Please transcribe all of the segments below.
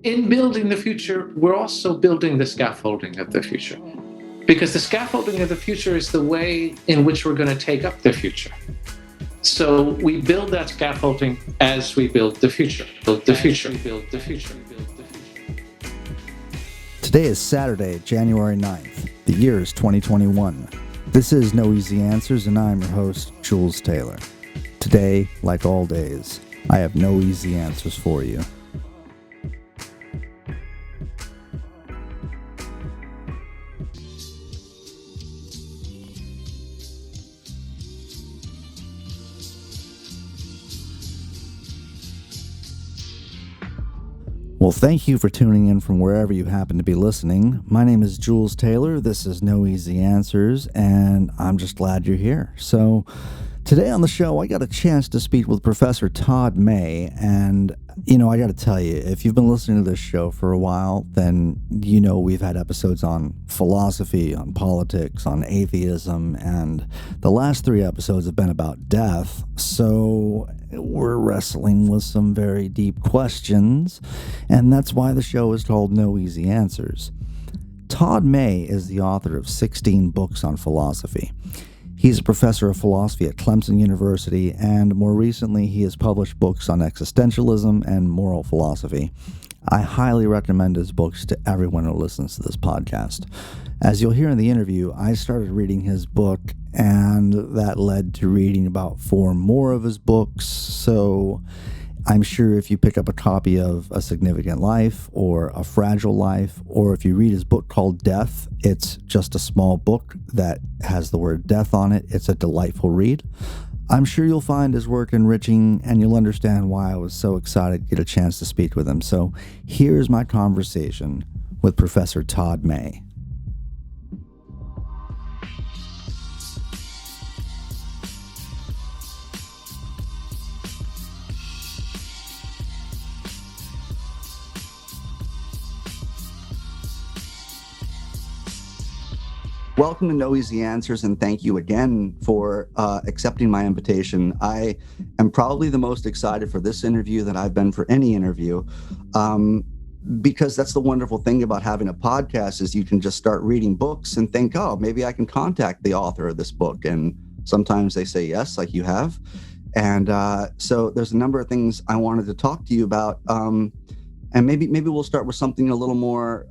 in building the future, we're also building the scaffolding of the future. Because the scaffolding of the future is the way in which we're going to take up the future. So we build that scaffolding as we build the future. Build the future. Build the future. Today is Saturday, January 9th. The year is 2021. This is No Easy Answers, and I'm your host, Jules Taylor. Today, like all days, I have no easy answers for you. Well, thank you for tuning in from wherever you happen to be listening. My name is Jules Taylor. This is No Easy Answers, and I'm just glad you're here. So, today on the show, I got a chance to speak with Professor Todd May, and, I got to tell you, if you've been listening to this show for a while, then we've had episodes on philosophy, on politics, on atheism, and the last 3 episodes have been about death, so we're wrestling with some very deep questions, and that's why the show is called No Easy Answers. Todd May is the author of 16 books on philosophy. He's a professor of philosophy at Clemson University, and more recently he has published books on existentialism and moral philosophy. I highly recommend his books to everyone who listens to this podcast. As you'll hear in the interview, I started reading his book, and that led to reading about 4 more of his books, so I'm sure if you pick up a copy of A Significant Life or A Fragile Life, or if you read his book called Death, it's just a small book that has the word death on it. It's a delightful read. I'm sure you'll find his work enriching, and you'll understand why I was so excited to get a chance to speak with him. So here's my conversation with Professor Todd May. Welcome to No Easy Answers, and thank you again for accepting my invitation. I am probably the most excited for this interview that I've been for any interview, because that's the wonderful thing about having a podcast is you can just start reading books and think, oh, maybe I can contact the author of this book. And sometimes they say yes, like you have. And so there's a number of things I wanted to talk to you about. And maybe we'll start with something a little more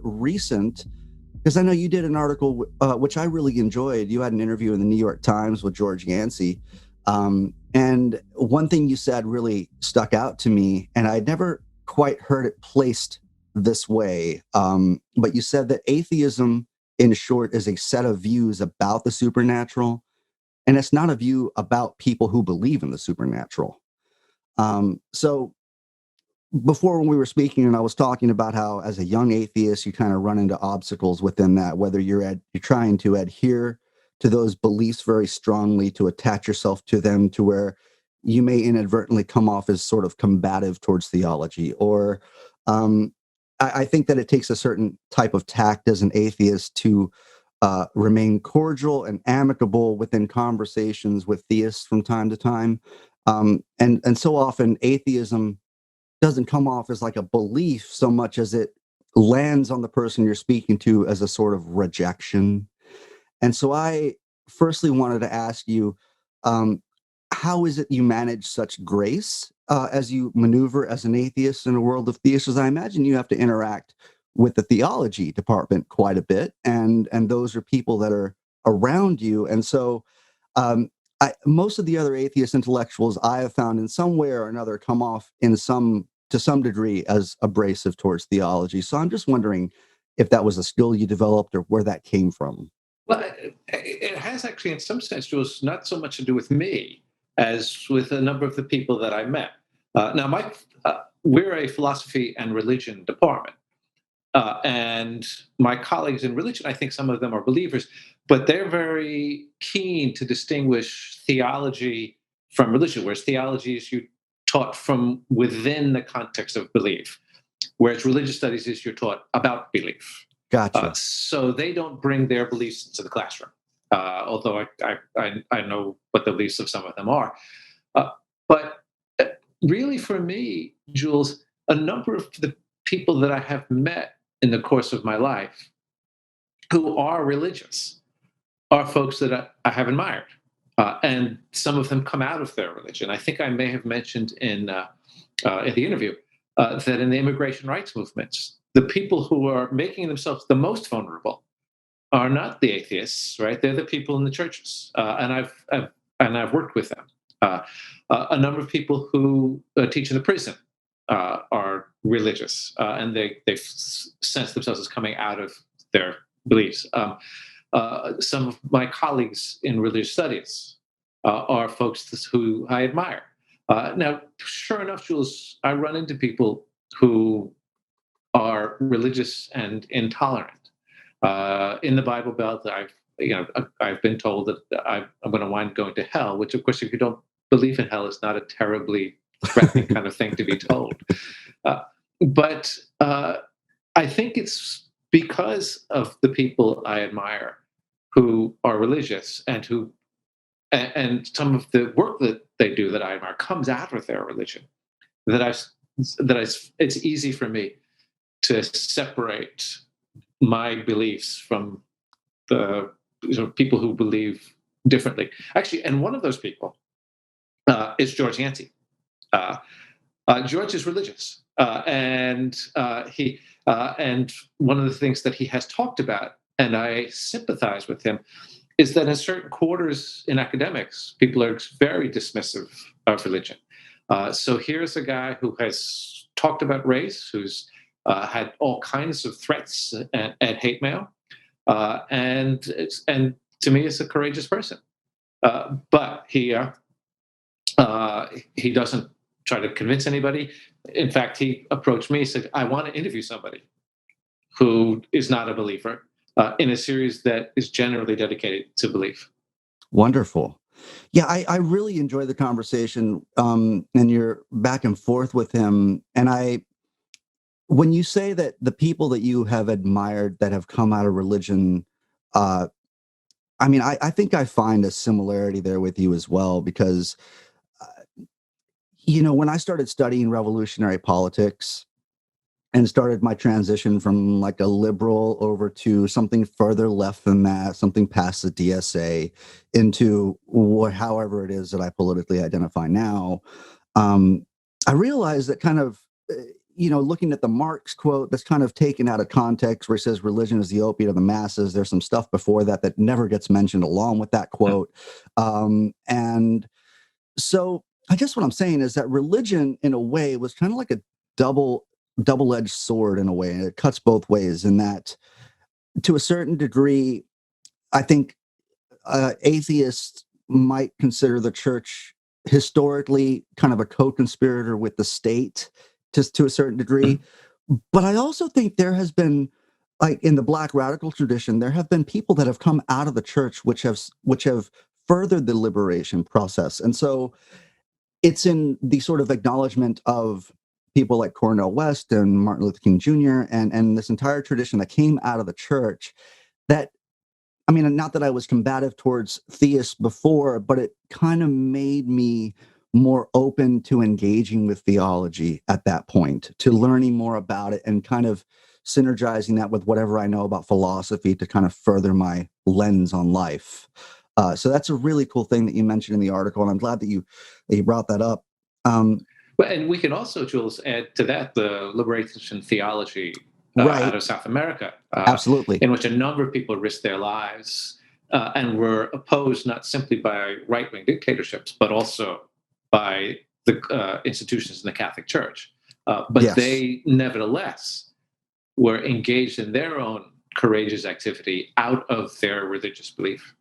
recent. Because I know you did an article, which I really enjoyed. You had an interview in the New York Times with George Yancy. And one thing you said really stuck out to me, and I'd never quite heard it placed this way. But you said that atheism, in short, is a set of views about the supernatural. And it's not a view about people who believe in the supernatural. So before when we were speaking and I was talking about how as a young atheist, you kind of run into obstacles within that, whether you're trying to adhere to those beliefs very strongly, to attach yourself to them to where you may inadvertently come off as sort of combative towards theology. Or I think that it takes a certain type of tact as an atheist to remain cordial and amicable within conversations with theists from time to time. And so often atheism doesn't come off as like a belief so much as it lands on the person you're speaking to as a sort of rejection. And so I firstly wanted to ask you, how is it you manage such grace as you maneuver as an atheist in a world of theists? As I imagine you have to interact with the theology department quite a bit, and those are people that are around you. And so most of the other atheist intellectuals I have found in some way or another come off to some degree as abrasive towards theology. So I'm just wondering if that was a skill you developed or where that came from. Well, it has actually, in some sense, Jules, not so much to do with me as with a number of the people that I met. Now, we're a philosophy and religion department. And my colleagues in religion, I think some of them are believers, but they're very keen to distinguish theology from religion, whereas theology is you taught from within the context of belief, whereas religious studies is you're taught about belief. Gotcha. So they don't bring their beliefs into the classroom, although I know what the beliefs of some of them are. But really, for me, Jules, a number of the people that I have met in the course of my life who are religious are folks that I have admired. And some of them come out of their religion. I think I may have mentioned in the interview that in the immigration rights movements, the people who are making themselves the most vulnerable are not the atheists, right? They're the people in the churches, and I've worked with them. A number of people who teach in the prison are religious, and they sense themselves as coming out of their beliefs. Some of my colleagues in religious studies are folks who I admire. Now, sure enough, Jules, I run into people who are religious and intolerant. In the Bible Belt, I've been told that I'm going to wind going to hell, which, of course, if you don't believe in hell, is not a terribly threatening kind of thing to be told. But I think it's because of the people I admire who are religious and some of the work that they do that I admire comes out of their religion it's easy for me to separate my beliefs from the people who believe differently. Actually, and one of those people is George Yancy. George is religious, and one of the things that he has talked about, and I sympathize with him, is that in certain quarters in academics, people are very dismissive of religion. So here's a guy who has talked about race, who's had all kinds of threats and hate mail, and to me, is a courageous person. But he doesn't try to convince anybody. In fact, he approached me and said, "I want to interview somebody who is not a believer in a series that is generally dedicated to belief." Wonderful. Yeah, I really enjoy the conversation and your back and forth with him. And when you say that the people that you have admired that have come out of religion, I think I find a similarity there with you as well, because, when I started studying revolutionary politics and started my transition from like a liberal over to something further left than that, something past the DSA into however it is that I politically identify now, I realized that kind of, looking at the Marx quote that's kind of taken out of context where he says religion is the opiate of the masses. There's some stuff before that never gets mentioned along with that quote. And so I guess what I'm saying is that religion in a way was kind of like a double-edged sword in a way, and it cuts both ways in that to a certain degree, I think atheists might consider the church historically kind of a co-conspirator with the state, just to a certain degree. But I also think there has been, like in the Black radical tradition, there have been people that have come out of the church which have furthered the liberation process. And so it's in the sort of acknowledgement of people like Cornel West and Martin Luther King Jr. and this entire tradition that came out of the church that, not that I was combative towards theists before, but it kind of made me more open to engaging with theology at that point, to learning more about it and kind of synergizing that with whatever I know about philosophy to kind of further my lens on life. So that's a really cool thing that you mentioned in the article, and I'm glad that you brought that up. Well, and we can also, Jules, add to that the liberation theology Right. out of South America, Absolutely. in which a number of people risked their lives and were opposed not simply by right-wing dictatorships, but also by the institutions in the Catholic Church. But Yes. they nevertheless were engaged in their own courageous activity out of their religious belief.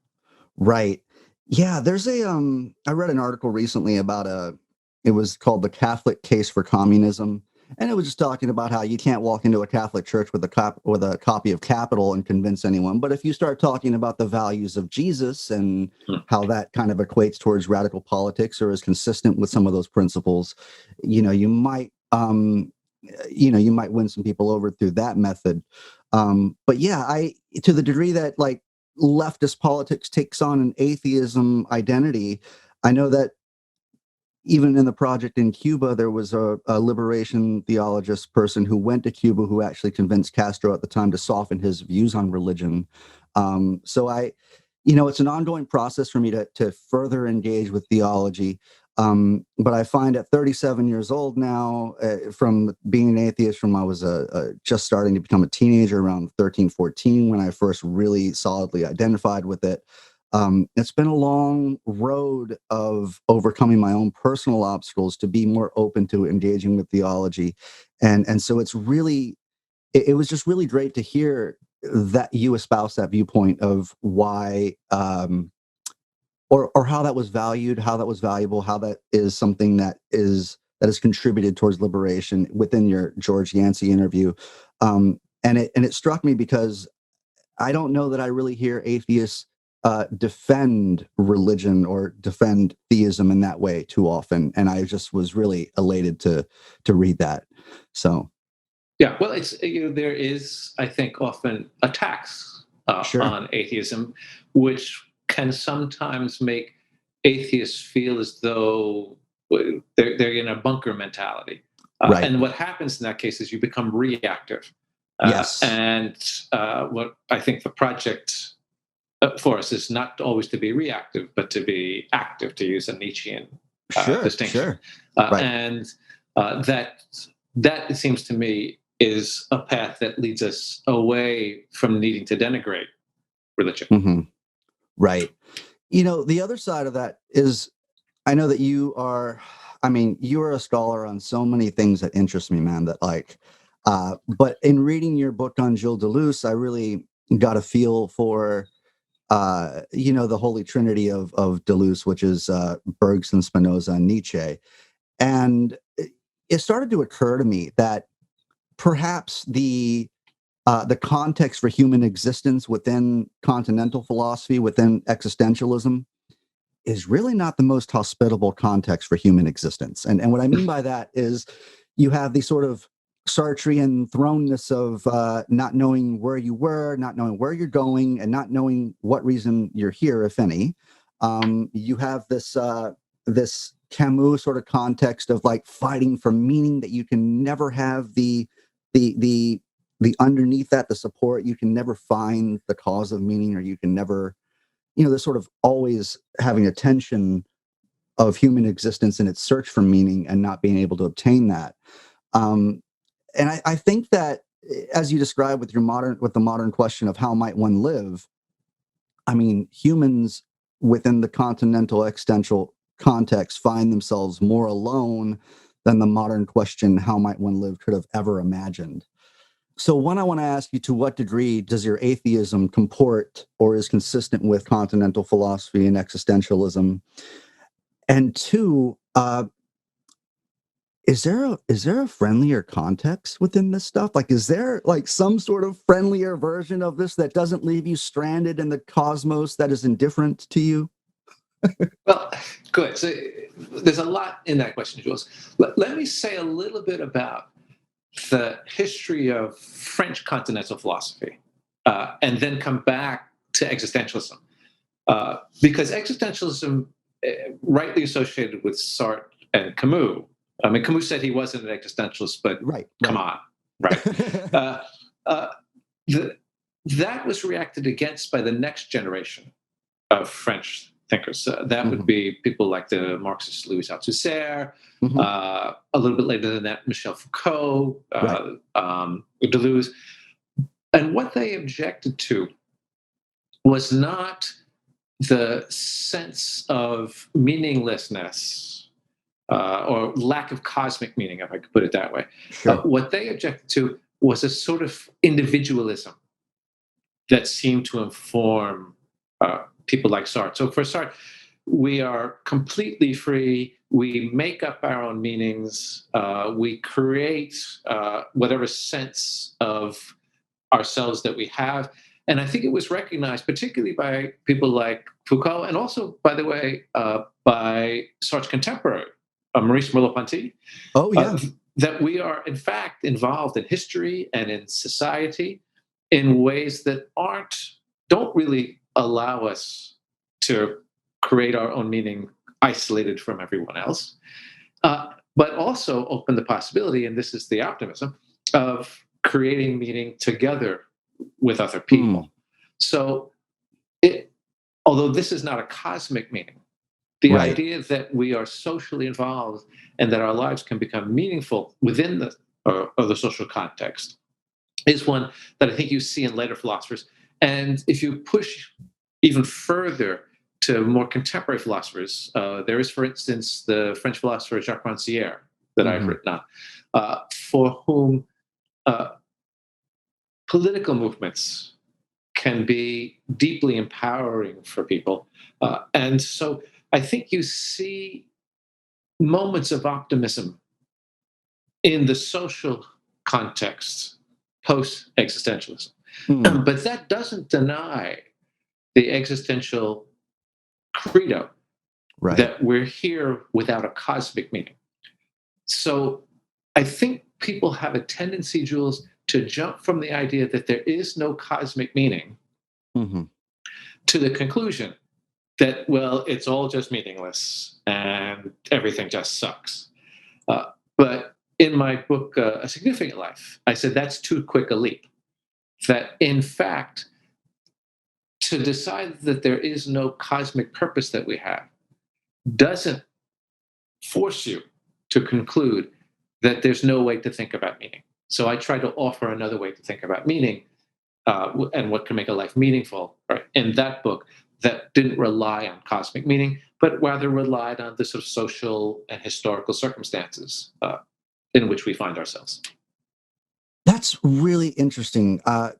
Right. Yeah, there's I read an article recently about it was called The Catholic Case for Communism. And it was just talking about how you can't walk into a Catholic church with a copy of Capital and convince anyone. But if you start talking about the values of Jesus and how that kind of equates towards radical politics or is consistent with some of those principles, you might win some people over through that method. But yeah, to the degree that like leftist politics takes on an atheism identity, I know that even in the project in Cuba, there was a liberation theologist person who went to Cuba who actually convinced Castro at the time to soften his views on religion. So it's an ongoing process for me to further engage with theology. But I find at 37 years old now, from being an atheist from I was just starting to become a teenager around 13, 14, when I first really solidly identified with it. It's been a long road of overcoming my own personal obstacles to be more open to engaging with theology. And so it's really, it was just really great to hear that you espouse that viewpoint of why, or how that was valued, how that was valuable, how that is something that has contributed towards liberation within your George Yancy interview. And it struck me because I don't know that I really hear atheists defend religion or defend theism in that way too often, and I just was really elated to read that. So Yeah, well, there is, I think, often attacks sure, on atheism, which can sometimes make atheists feel as though they're in a bunker mentality. right, And what happens in that case is you become reactive. yes, And what I think the project for us is not always to be reactive, but to be active, to use a Nietzschean distinction. sure, right. And that it seems to me is a path that leads us away from needing to denigrate religion. Mm-hmm. Right. The other side of that is, I know that you are a scholar on so many things that interest me, man, that but in reading your book on Gilles Deleuze, I really got a feel for, the Holy Trinity of Deleuze, which is Bergson, Spinoza, and Nietzsche. And it started to occur to me that perhaps the context for human existence within continental philosophy, within existentialism, is really not the most hospitable context for human existence. And what I mean by that is you have the sort of Sartrean thrownness of not knowing where you were, not knowing where you're going, and not knowing what reason you're here, if any. You have this Camus sort of context of like fighting for meaning that you can never have the underneath that, the support. You can never find the cause of meaning, or you can never, this sort of always having a tension of human existence in its search for meaning and not being able to obtain that. And I think that, as you describe with the modern question of how might one live, I mean, humans within the continental existential context find themselves more alone than the modern question, how might one live, could have ever imagined. So one, I want to ask you, to what degree does your atheism comport or is consistent with continental philosophy and existentialism? And two, is there a friendlier context within this stuff? Like, is there like some sort of friendlier version of this that doesn't leave you stranded in the cosmos, that is indifferent to you? Well, good. So there's a lot in that question, Jules. Let me say a little bit about the history of French continental philosophy, and then come back to existentialism. Because existentialism, rightly associated with Sartre and Camus. I mean, Camus said he wasn't an existentialist, but come on, right? That was reacted against by the next generation of French thinkers. That would be people like the Marxist Louis Althusser, a little bit later than that, Michel Foucault, Deleuze. And what they objected to was not the sense of meaninglessness or lack of cosmic meaning, if I could put it that way. Sure. What they objected to was a sort of individualism that seemed to inform people like Sartre. So for Sartre, we are completely free. We make up our own meanings. We create whatever sense of ourselves that we have. And I think it was recognized, particularly by people like Foucault, and also, by the way, by Sartre's contemporary, Maurice Merleau-Ponty, that we are, in fact, involved in history and in society in ways that don't really allow us to create our own meaning isolated from everyone else, but also open the possibility, and this is the optimism, of creating meaning together with other people. So, although this is not a cosmic meaning, the Right. idea that we are socially involved and that our lives can become meaningful within the social context is one that I think you see in later philosophers. And if you push even further to more contemporary philosophers, there is, for instance, the French philosopher Jacques Rancière that I've written on, for whom political movements can be deeply empowering for people. And so I think you see moments of optimism in the social context post existentialism. But that doesn't deny the existential credo Right. that we're here without a cosmic meaning. So I think people have a tendency, Jules, to jump from the idea that there is no cosmic meaning to the conclusion that, well, it's all just meaningless and everything just sucks. But in my book, A Significant Life, I said that's too quick a leap. That in fact, to decide that there is no cosmic purpose that we have doesn't force you to conclude that there's no way to think about meaning. So I try to offer another way to think about meaning and what can make a life meaningful, right, in that book that didn't rely on cosmic meaning, but rather relied on the sort of social and historical circumstances in which we find ourselves. That's really interesting. I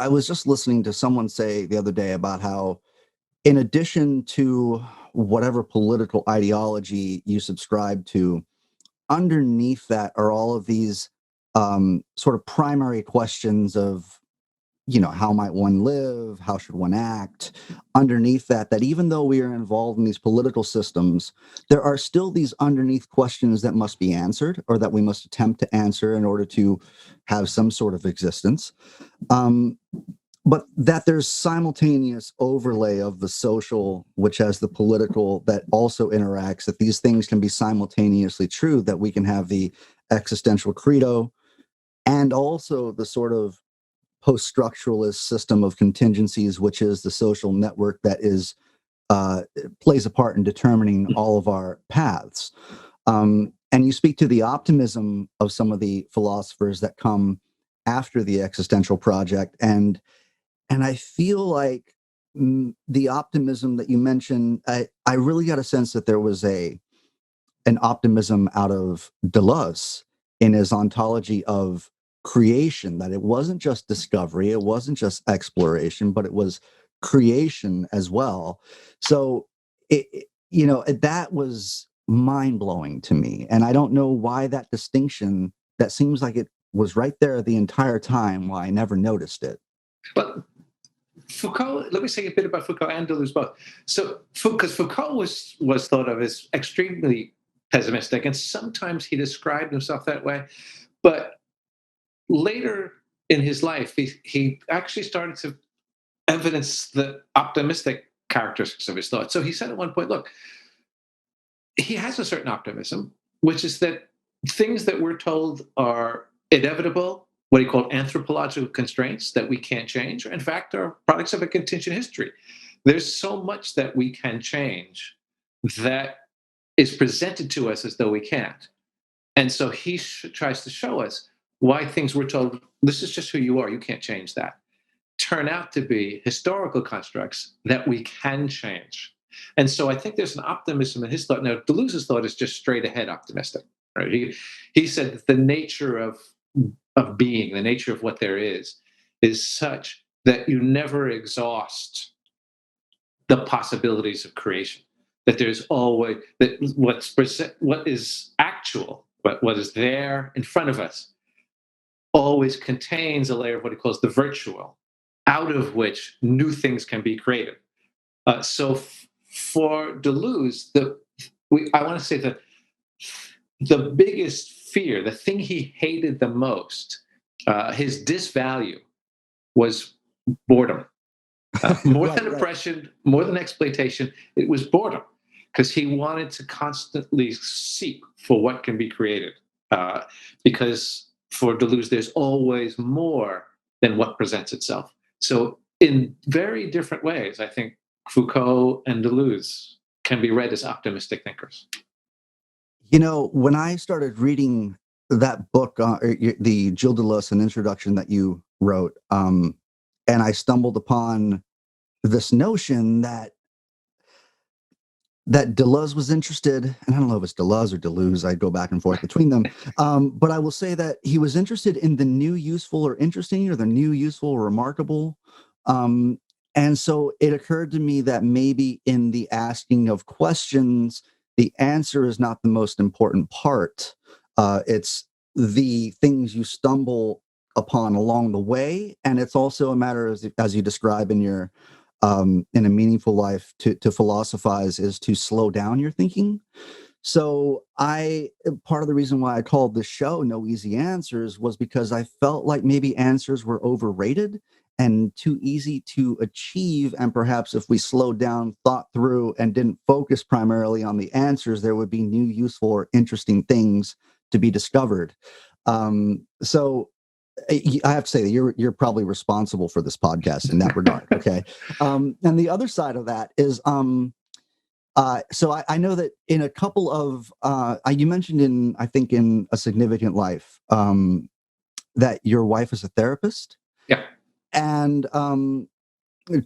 was just listening to someone say the other day about how, in addition to whatever political ideology you subscribe to, underneath that are all of these sort of primary questions of, how might one live? How should one act? Underneath that even though we are involved in these political systems, there are still these underneath questions that must be answered, or that we must attempt to answer in order to have some sort of existence. But that there's simultaneous overlay of the social, which has the political, that also interacts, that these things can be simultaneously true, that we can have the existential credo and also the sort of post-structuralist system of contingencies, which is the social network that is plays a part in determining all of our paths. And you speak to the optimism of some of the philosophers that come after the existential project, and I feel like the optimism that you mentioned, I really got a sense that there was an optimism out of Deleuze in his ontology of creation, that it wasn't just discovery, it wasn't just exploration, but it was creation as well. So that was mind-blowing to me, and I don't know why that distinction, that seems like it was right there the entire time, why I never noticed it. But Foucault, let me say a bit about Foucault and Deleuze both. So, because Foucault was thought of as extremely pessimistic, and sometimes he described himself that way. But later in his life, he actually started to evidence the optimistic characteristics of his thought. So he said at one point, look, he has a certain optimism, which is that things that we're told are inevitable, what he called anthropological constraints that we can't change, in fact, are products of a contingent history. There's so much that we can change that is presented to us as though we can't. And so he tries to show us why things we're told, this is just who you are, you can't change that, turn out to be historical constructs that we can change. And so I think there's an optimism in his thought. Now, Deleuze's thought is just straight ahead optimistic. Right? He said that the nature of being, the nature of what there is such that you never exhaust the possibilities of creation. That there's always, that what is actual, what is there in front of us, always contains a layer of what he calls the virtual, out of which new things can be created. So for Deleuze, I want to say that the biggest fear, the thing he hated the most, his disvalue, was boredom. More Right, than right. oppression, more than exploitation, it was boredom, because he wanted to constantly seek for what can be created. Because for Deleuze, there's always more than what presents itself. So, in very different ways, I think Foucault and Deleuze can be read as optimistic thinkers. When I started reading that book, the Gilles Deleuze, an introduction that you wrote, and I stumbled upon this notion that Deleuze was interested, and I don't know if it's Deleuze or Deleuze, I go back and forth between them. But I will say that he was interested in the new useful or interesting, or the new useful or remarkable. And so it occurred to me that maybe in the asking of questions, the answer is not the most important part. It's the things you stumble upon along the way. And it's also a matter, as you describe in a meaningful life, to philosophize is to slow down your thinking. So part of the reason why I called this show No Easy Answers was because I felt like maybe answers were overrated and too easy to achieve. And perhaps if we slowed down, thought through, and didn't focus primarily on the answers, there would be new, useful, or interesting things to be discovered. So I have to say that you're probably responsible for this podcast in that regard. Okay. And the other side of that is, so I know that in a couple of, you mentioned I think in A Significant Life, that your wife is a therapist. Yeah. And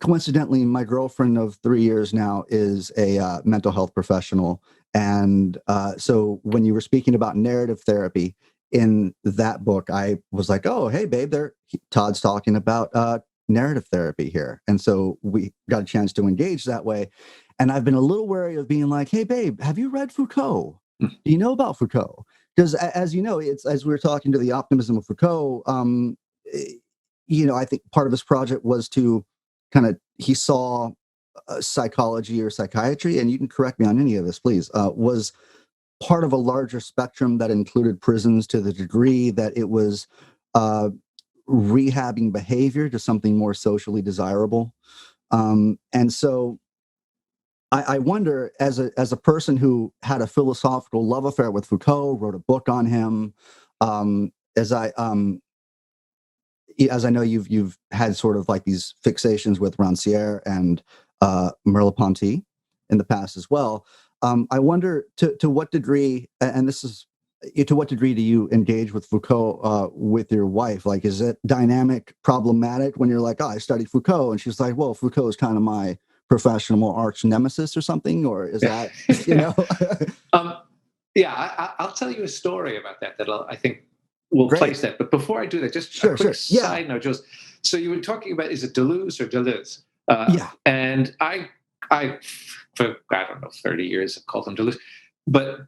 coincidentally, my girlfriend of 3 years now is a mental health professional. And so when you were speaking about narrative therapy in that book, I was like, oh, hey, babe, Todd's talking about narrative therapy here. And so we got a chance to engage that way. And I've been a little wary of being like, hey, babe, have you read Foucault? Do you know about Foucault? Because as you know, it's as we were talking to the optimism of Foucault, I think part of his project was to he saw psychology or psychiatry, and you can correct me on any of this, please, was part of a larger spectrum that included prisons to the degree that it was rehabbing behavior to something more socially desirable. And so I wonder, as a person who had a philosophical love affair with Foucault, wrote a book on him, as I know you've had sort of like these fixations with Rancière and Merleau-Ponty in the past as well. I wonder to what degree, and this is to what degree do you engage with Foucault with your wife? Like, is it dynamic, problematic when you're like, oh, I studied Foucault, and she's like, well, Foucault is kind of my professional arch nemesis or something, or is that, I'll tell you a story about that I think will Great. place that. But before I do that, just a quick side note, Jules. So you were talking about, is it Deleuze or Deleuze? Yeah. And I, for I don't know, 30 years, I've called him Deleuze. But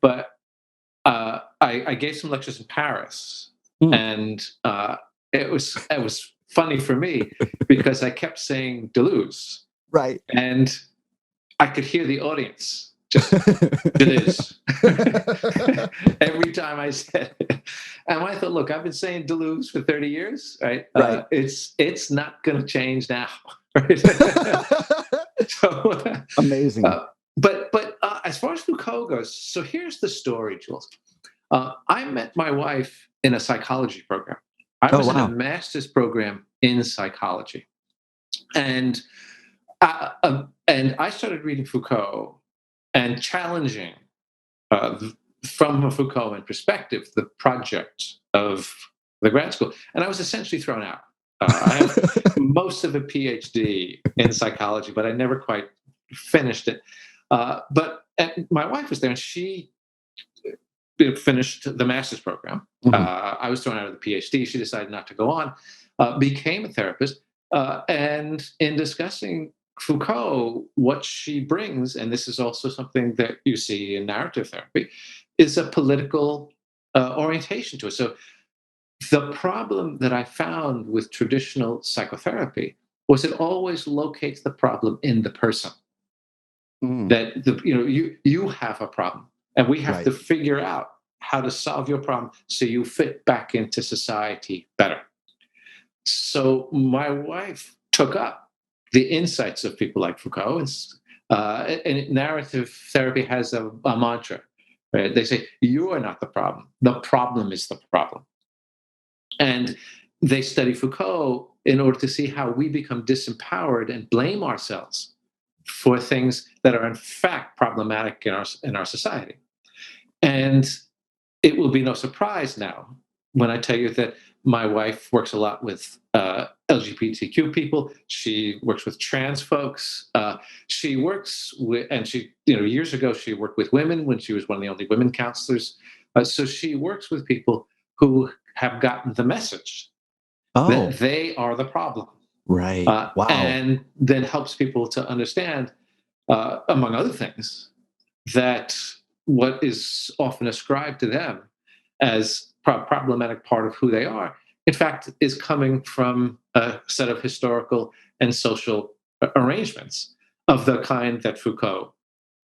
I gave some lectures in Paris, and it was funny for me because I kept saying Deleuze, right, and I could hear the audience just Deleuze every time I said it. And I thought, look, I've been saying Deleuze for 30 years, right? Right. It's not going to change now, right? So amazing. But as far as Foucault goes, so here's the story, Jules. I met my wife in a psychology program. I was in a master's program in psychology, and I started reading Foucault and challenging, from a Foucaultian perspective, the project of the grad school. And I was essentially thrown out. I have most of a PhD in psychology, but I never quite finished it. But my wife was there, and she finished the master's program. I was thrown out of the PhD. She decided not to go on, became a therapist. And in discussing Foucault, what she brings, and this is also something that you see in narrative therapy, is a political orientation to it. So the problem that I found with traditional psychotherapy was it always locates the problem in the person. That you have a problem, and we have to figure out how to solve your problem so you fit back into society better. So my wife took up the insights of people like Foucault. And narrative therapy has a mantra, right? They say, you are not the problem is the problem. And they study Foucault in order to see how we become disempowered and blame ourselves for things that are in fact problematic in our society. And it will be no surprise now when I tell you that my wife works a lot with LGBTQ people. She works with trans folks. She works with, and she, years ago, she worked with women when she was one of the only women counselors. So she works with people who have gotten the message that they are the problem. Right. Wow. And then helps people to understand, among other things, that what is often ascribed to them as problematic part of who they are, in fact, is coming from a set of historical and social arrangements of the kind that Foucault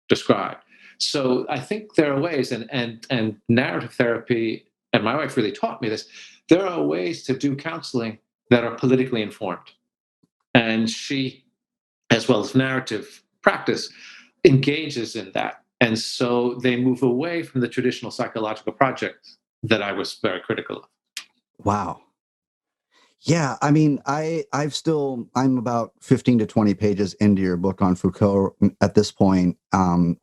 described. So I think there are ways, and narrative therapy, and my wife really taught me this, there are ways to do counseling that are politically informed. And she, as well as narrative practice, engages in that. And so they move away from the traditional psychological project that I was very critical of. Wow. Yeah, I mean, I'm about 15 to 20 pages into your book on Foucault at this point. I'm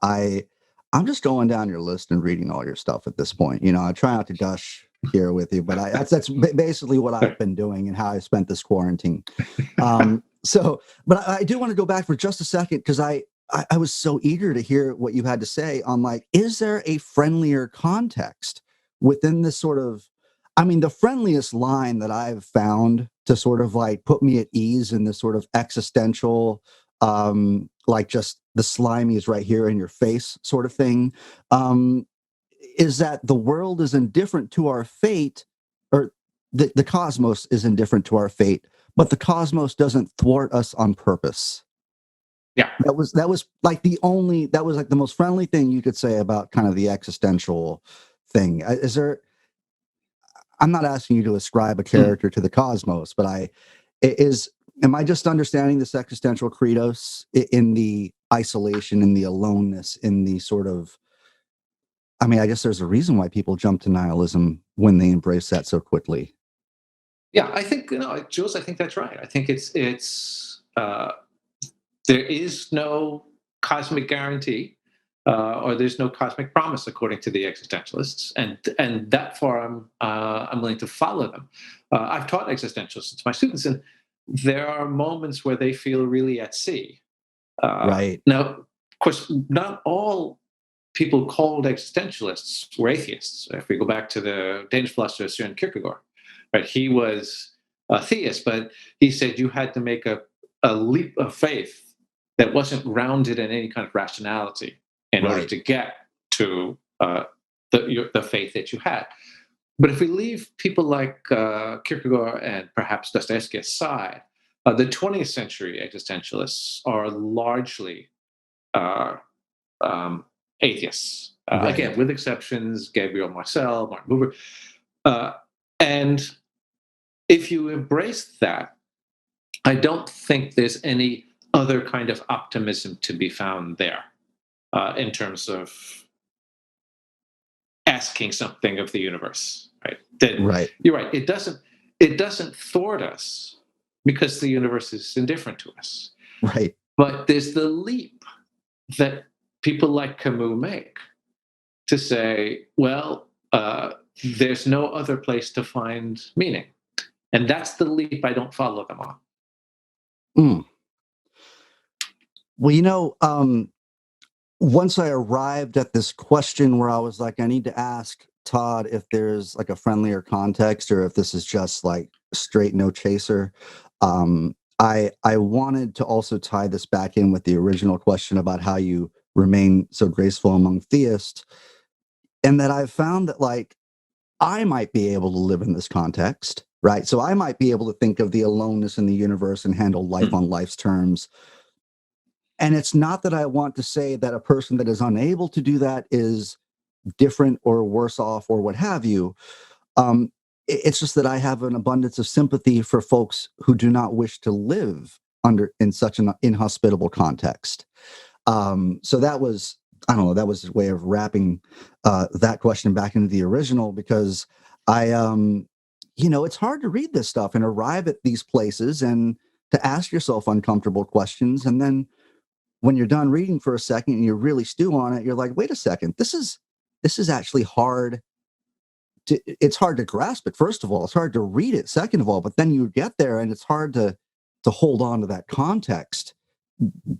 just going down your list and reading all your stuff at this point. I try not to gush here with you, but that's basically what I've been doing and how I spent this quarantine. But I do want to go back for just a second, because I was so eager to hear what you had to say on, like, is there a friendlier context within this sort of, I mean, the friendliest line that I've found to sort of like put me at ease in this sort of existential, like just the slimy is right here in your face sort of thing, is that the world is indifferent to our fate, or the cosmos is indifferent to our fate, but the cosmos doesn't thwart us on purpose. Yeah, that was like the most friendly thing you could say about kind of the existential thing. Is there? I'm not asking you to ascribe a character to the cosmos, but am I just understanding this existential credos in the isolation, in the aloneness, in the sort of, I mean, I guess there's a reason why people jump to nihilism when they embrace that so quickly. Yeah, I think, Jules, I think that's right. I think there is no cosmic guarantee, or there's no cosmic promise, according to the existentialists, and that far I'm willing to follow them. I've taught existentialists to my students, and there are moments where they feel really at sea. Right. Now, of course, not all people called existentialists were atheists. If we go back to the Danish philosopher Søren Kierkegaard, right, he was a theist, but he said you had to make a leap of faith that wasn't grounded in any kind of rationality in order to get to the faith that you had. But if we leave people like Kierkegaard and perhaps Dostoevsky aside, the 20th century existentialists are largely atheists. Again, with exceptions, Gabriel Marcel, Martin Buber. And if you embrace that, I don't think there's any other kind of optimism to be found there, in terms of asking something of the universe, right? You're right. It doesn't thwart us because the universe is indifferent to us. Right. But there's the leap that people like Camus make to say, well, there's no other place to find meaning. And that's the leap I don't follow them on. Well, once I arrived at this question where I was like, I need to ask Todd if there's like a friendlier context or if this is just like straight no chaser. I wanted to also tie this back in with the original question about how you remain so graceful among theists, and that I've found that, like, I might be able to live in this context, right? So I might be able to think of the aloneness in the universe and handle life on life's terms. And it's not that I want to say that a person that is unable to do that is different or worse off or what have you. It's just that I have an abundance of sympathy for folks who do not wish to live in such an inhospitable context. So that was, I don't know, that was a way of wrapping that question back into the original, because it's hard to read this stuff and arrive at these places and to ask yourself uncomfortable questions. And then when you're done reading for a second and you really stew on it, you're like, wait a second, this is actually hard. It's hard to grasp it. First of all, it's hard to read it. Second of all, but then you get there and it's hard to hold on to that context,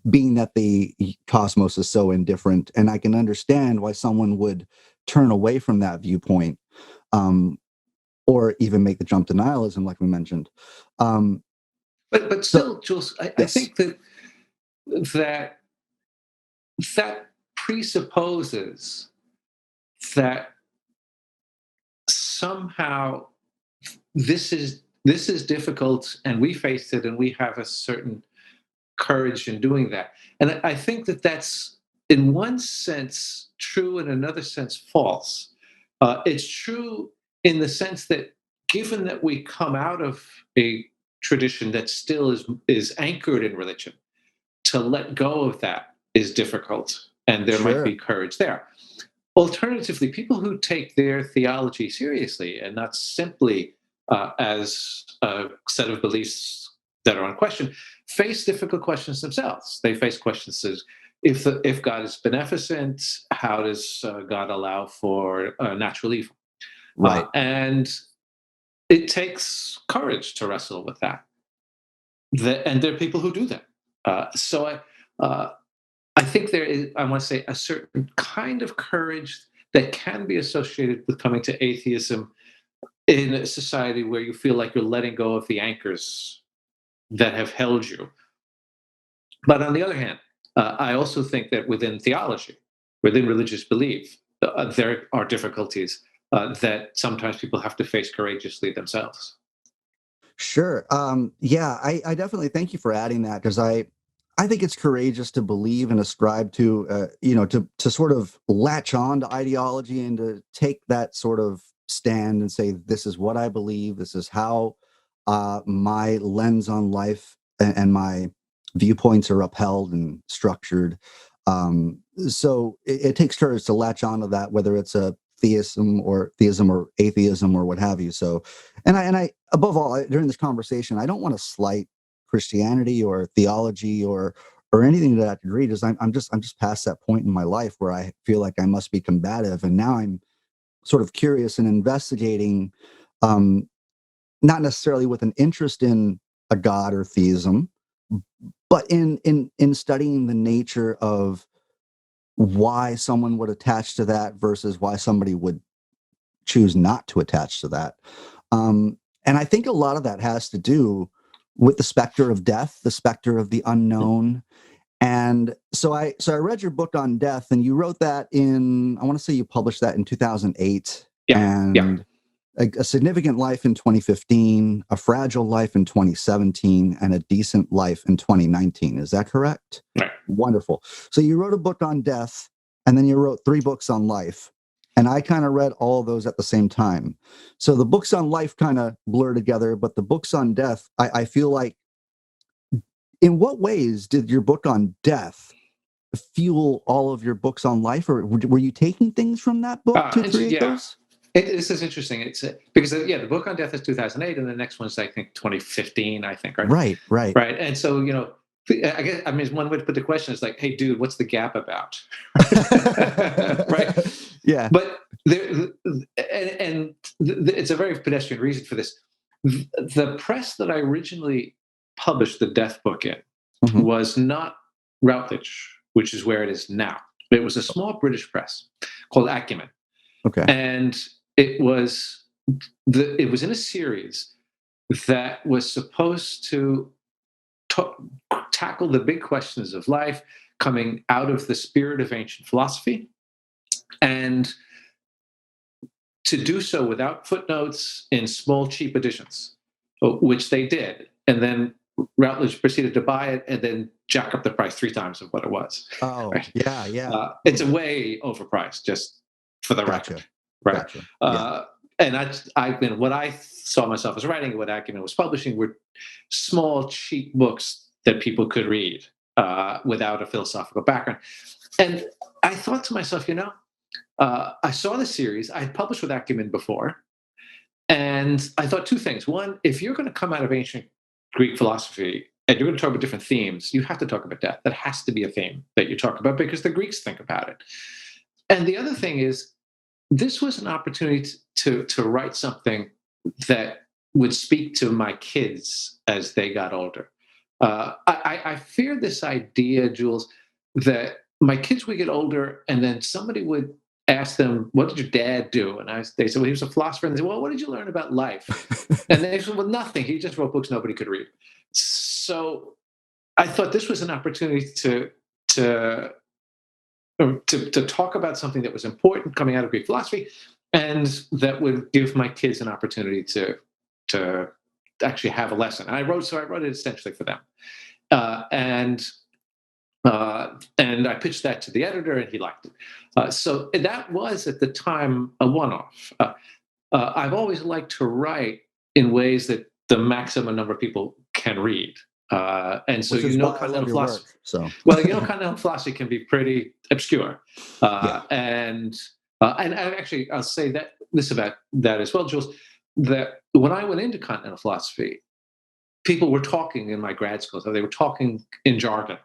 being that the cosmos is so indifferent. And I can understand why someone would turn away from that viewpoint, or even make the jump to nihilism, like we mentioned. But still, Jules, I Yes. think that presupposes that somehow this is difficult, and we faced it, and we have a certain courage in doing that. And I think that that's in one sense true, in another sense false. It's true in the sense that given that we come out of a tradition that still is anchored in religion, to let go of that is difficult, and there might be courage there. Alternatively, people who take their theology seriously and not simply as a set of beliefs that are unquestioned, face difficult questions themselves. They face questions as, if God is beneficent, how does God allow for natural evil? Right. And it takes courage to wrestle with that. And there are people who do that. So I think there is, I want to say, a certain kind of courage that can be associated with coming to atheism in a society where you feel like you're letting go of the anchors that have held you. But on the other hand, I also think that within theology, within religious belief, there are difficulties that sometimes people have to face courageously themselves. Sure. Yeah, I definitely thank you for adding that, because I think it's courageous to believe and ascribe to, to sort of latch on to ideology and to take that sort of stand and say, this is what I believe. This is how my lens on life and my viewpoints are upheld and structured. So it takes courage to latch onto that, whether it's a theism or atheism or what have you. So, and I above all, during this conversation, I don't want to slight Christianity or theology or anything to that degree, because I'm just past that point in my life where I feel like I must be combative, and now I'm sort of curious and investigating, not necessarily with an interest in a god or theism, but in studying the nature of why someone would attach to that versus why somebody would choose not to attach to that. And I think a lot of that has to do with the specter of death, the specter of the unknown. And so I read your book on death, and you wrote that I want to say you published that in 2008. Yeah, and yeah. A significant life in 2015, a fragile life in 2017, and a decent life in 2019. Is that correct? Right. Wonderful. So you wrote a book on death, and then you wrote 3 books on life. And I kind of read all of those at the same time. So the books on life kind of blur together, but the books on death, I feel like, in what ways did your book on death fuel all of your books on life, or were you taking things from that book to create those? This is interesting. It's because the book on death is 2008, and the next one's I think 2015. I think Right. Right. And so I guess one way to put the question is like, hey, dude, what's the gap about? Right. Yeah. But it's a very pedestrian reason for this. The press that I originally published the death book in was not Routledge, which is where it is now. It was a small British press called Acumen. Okay. And it was in a series that was supposed to tackle the big questions of life, coming out of the spirit of ancient philosophy, and to do so without footnotes, in small, cheap editions, which they did. And then Routledge proceeded to buy it and then jack up the price 3 times of what it was. Oh, right? Yeah. It's a way overpriced, just for the record. Right. Gotcha. Yeah. And what I saw myself as writing, what Acumen was publishing, were small, cheap books that people could read without a philosophical background. And I thought to myself, I saw the series. I had published with Acumen before. And I thought two things. One, if you're going to come out of ancient Greek philosophy and you're going to talk about different themes, you have to talk about death. That has to be a theme that you talk about because the Greeks think about it. And the other thing is, this was an opportunity to write something that would speak to my kids as they got older. I fear this idea, Jules, that my kids would get older and then somebody would ask them, "What did your dad do?" And they said, "Well, he was a philosopher." And they said, "Well, what did you learn about life?" And they said, "Well, nothing. He just wrote books nobody could read." So I thought this was an opportunity to talk about something that was important coming out of Greek philosophy, and that would give my kids an opportunity to actually have a lesson. And I wrote it essentially for them, and I pitched that to the editor, and he liked it. So that was at the time a one-off. I've always liked to write in ways that the maximum number of people can read. And so continental philosophy. Continental philosophy can be pretty obscure, and actually, I'll say this about that as well, Jules. That when I went into continental philosophy, people were talking in my grad school, so they were talking in jargon,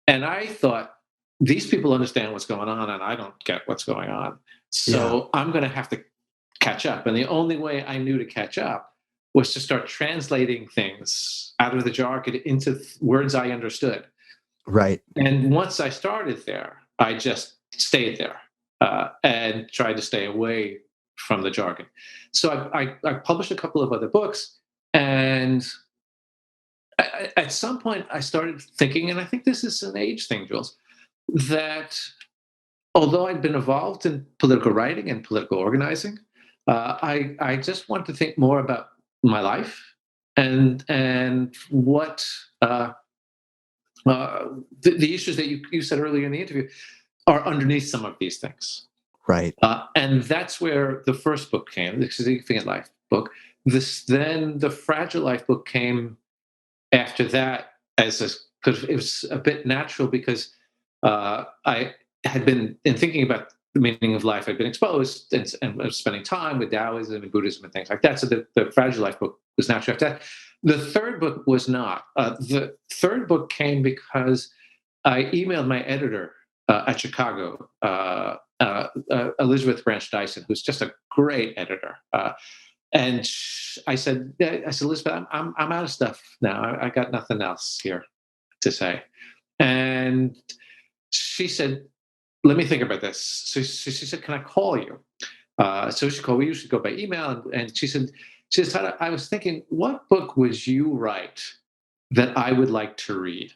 and I thought, these people understand what's going on, and I don't get what's going on. So I'm going to have to catch up, and the only way I knew to catch up was to start translating things out of the jargon into words I understood. Right. And once I started there, I just stayed there and tried to stay away from the jargon. So I published a couple of other books, and at some point I started thinking, and I think this is an age thing, Jules, that although I'd been involved in political writing and political organizing, I just wanted to think more about my life and what the issues that you said earlier in the interview are underneath some of these things. Right. And that's where the first book came, the Significant Life book. Then the Fragile Life book came after that, because it was a bit natural, because I had been, in thinking about the meaning of life, I'd been exposed and was spending time with Taoism and Buddhism and things like that. So the Fragile Life book was natural after that. The third book was not. The third book came because I emailed my editor at Chicago, Elizabeth Branch Dyson, who's just a great editor. And I said, Elizabeth, I'm out of stuff now. I got nothing else here to say. And she said, let me think about this. So she said, can I call you? So she called. We usually go by email. And she said, Todd, I was thinking, what book would you write that I would like to read?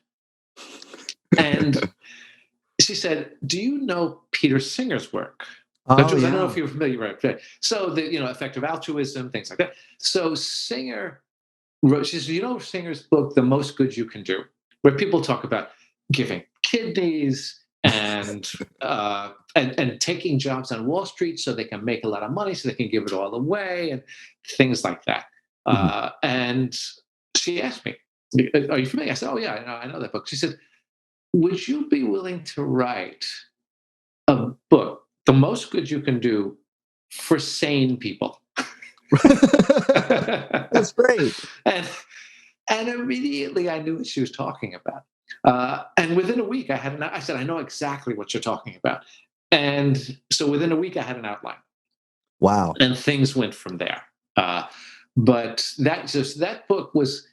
And she said, do you know Peter Singer's work? Jules, I don't know if you're familiar with it. So effective altruism, things like that. So Singer wrote, she said, Singer's book, The Most Good You Can Do, where people talk about giving kidneys and taking jobs on Wall Street so they can make a lot of money, so they can give it all away and things like that. Mm-hmm. And she asked me, are you familiar? I said, oh yeah, I know that book. She said, would you be willing to write a book, The Most Good You Can Do, for sane people? That's great. And immediately I knew what she was talking about. And within a week, I said, I know exactly what you're talking about. And so within a week, I had an outline. Wow. And things went from there. But that book was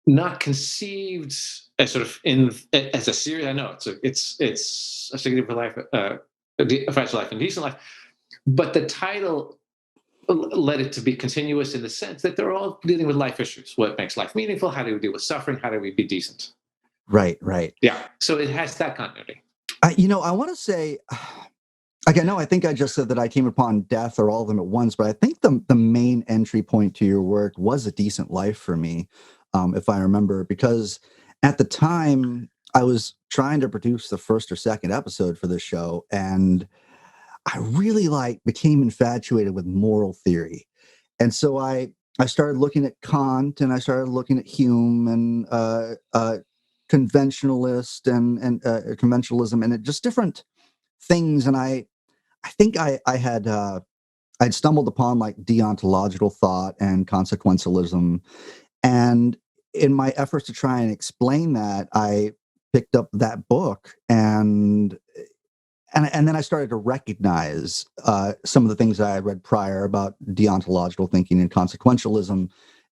not conceived as sort of as a series. I know it's a Significant Life, a Fragile Life, and Decent Life. But the title led it to be continuous in the sense that they're all dealing with life issues. What makes life meaningful? How do we deal with suffering? How do we be decent? Right. Yeah. So it has that continuity. I want to say, I think I just said that I came upon death or all of them at once, but I think the main entry point to your work was A Decent Life for me, if I remember, because at the time I was trying to produce the first or second episode for this show, and I really became infatuated with moral theory. And so I I started looking at Kant, and I started looking at Hume, and conventionalist and conventionalism, and it just different things. And I think I had I'd stumbled upon like deontological thought and consequentialism, and in my efforts to try and explain that, I picked up that book, and then I started to recognize some of the things that I had read prior about deontological thinking and consequentialism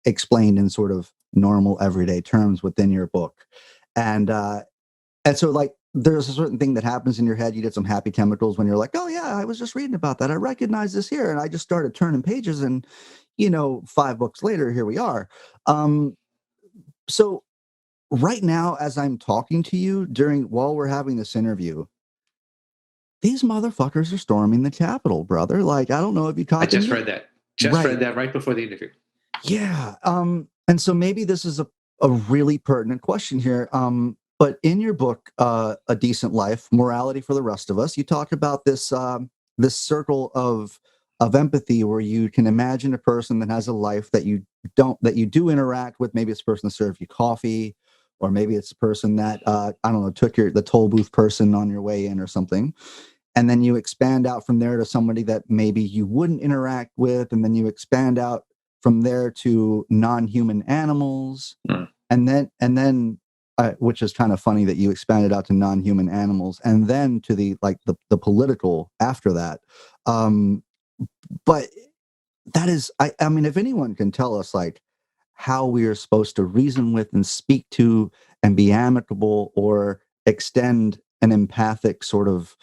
explained in sort of normal everyday terms within your book. And and so like there's a certain thing that happens in your head. You get some happy chemicals when you're like, oh yeah, I was just reading about that. I recognize this here. And I just started turning pages, and 5 books later, here we are. Um, so right now, as I'm talking to you while we're having this interview, these motherfuckers are storming the Capitol, brother. Like, I don't know if you I caught the just news. read that. Just Right. read that right before the interview. Yeah. And so maybe this is a really pertinent question here. But in your book, A Decent Life, Morality for the Rest of Us, you talk about this circle of empathy, where you can imagine a person that has a life that you do interact with. Maybe it's a person that served you coffee, or maybe it's a person that I don't know, took the toll booth person on your way in or something. And then you expand out from there to somebody that maybe you wouldn't interact with, and then you expand out from there to non-human animals, Mm. and then which is kind of funny that you expanded out to non-human animals, and then to the political after that. But that is, I mean, if anyone can tell us like how we are supposed to reason with and speak to and be amicable, or extend an empathic sort of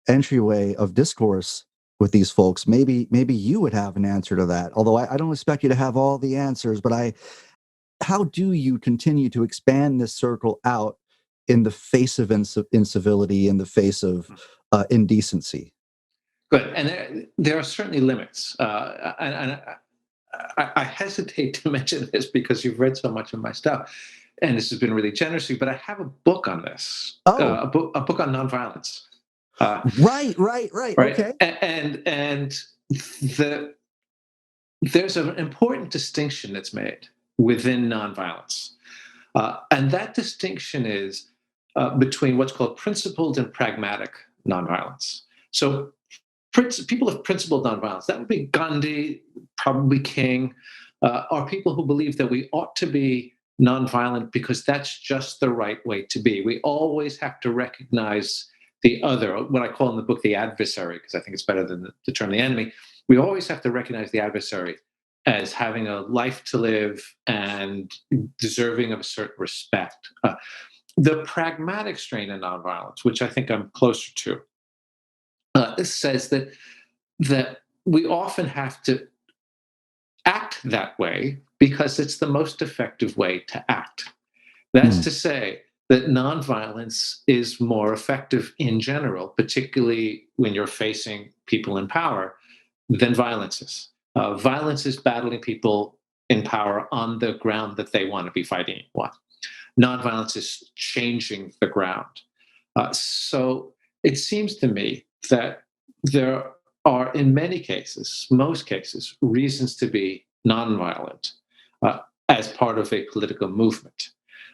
entryway of discourse with these folks, maybe you would have an answer to that. Although I don't expect you to have all the answers, but how do you continue to expand this circle out in the face of incivility, in the face of indecency? Good. And there are certainly limits. And I hesitate to mention this because you've read so much of my stuff, and this has been really generous of you. But I have a book on this, Oh, a book on nonviolence. Uh, right. right, Okay. and there's an important distinction that's made within nonviolence, and that distinction is between what's called principled and pragmatic nonviolence. So people of principled nonviolence, that would be Gandhi, probably King, are people who believe that we ought to be nonviolent because that's just the right way to be. We always have to recognize the other, what I call in the book the adversary, because I think it's better than the term the enemy. We always have to recognize the adversary as having a life to live and deserving of a certain respect. The pragmatic strain of nonviolence, which I think I'm closer to, says that we often have to act that way because it's the most effective way to act. That's Hmm. to say that nonviolence is more effective in general, particularly when you're facing people in power, than violence is. Violence is battling people in power on the ground that they want to be fighting on. Nonviolence is changing the ground. So it seems to me that there are, in many cases, most cases, reasons to be nonviolent uh, as part of a political movement.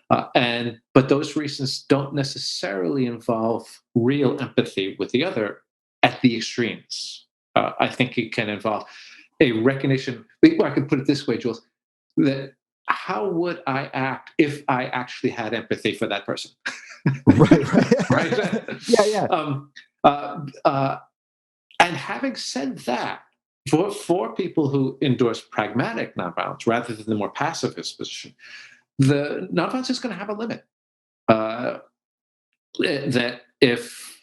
But those reasons don't necessarily involve real empathy with the other at the extremes. I think it can involve a recognition. I could put it this way, Jules, that how would I act if I actually had empathy for that person? Right. Right? Yeah. um, uh, uh, and having said that, for people who endorse pragmatic nonviolence rather than the more pacifist position, the nonviolence is going to have a limit. Uh, that if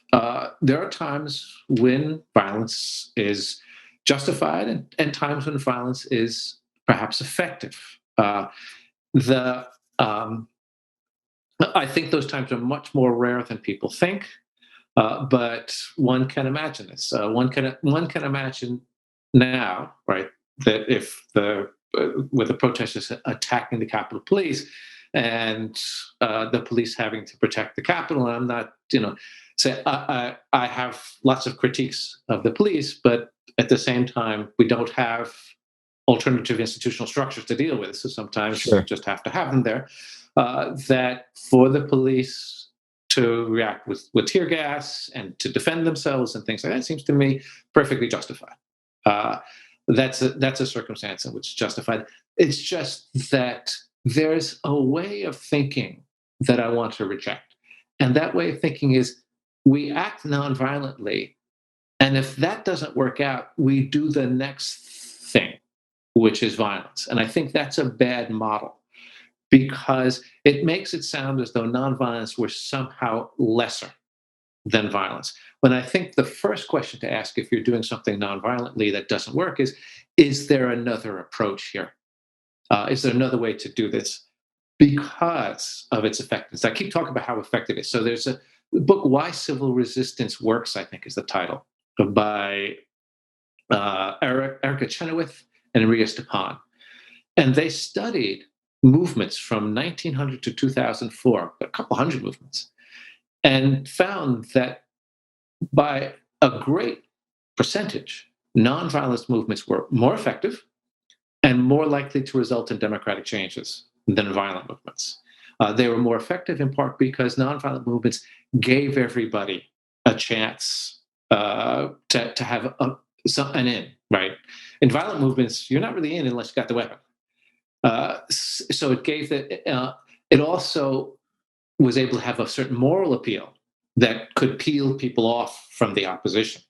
there are times when violence is justified, and times when violence is perhaps effective. The I think those times are much more rare than people think, but one can imagine this. One can imagine now, right, that if with the protesters attacking the Capitol Police, and the police having to protect the Capitol, and I'm not, say I have lots of critiques of the police, but at the same time, we don't have alternative institutional structures to deal with this, so sometimes you Sure. just have to have them there, that for the police to react with tear gas and to defend themselves and things like that seems to me perfectly justified. Uh, that's a circumstance in which it's justified. It's just that there's a way of thinking that I want to reject. And that way of thinking is we act nonviolently, and if that doesn't work out, we do the next thing, which is violence. And I think that's a bad model because it makes it sound as though nonviolence were somehow lesser than violence. When I think the first question to ask if you're doing something nonviolently that doesn't work is there another approach here? Is there another way to do this? Because of its effectiveness. I keep talking about how effective it is. So there's a book, Why Civil Resistance Works, I think is the title, by Erica Chenoweth and Maria Stepan. And they studied movements from 1900 to 2004, a couple hundred movements, and found that by a great percentage, nonviolent movements were more effective and more likely to result in democratic changes than violent movements. They were more effective in part because nonviolent movements gave everybody a chance to have an in, right? In violent movements, you're not really in unless you got the weapon. So it gave it also was able to have a certain moral appeal that could peel people off from the opposition.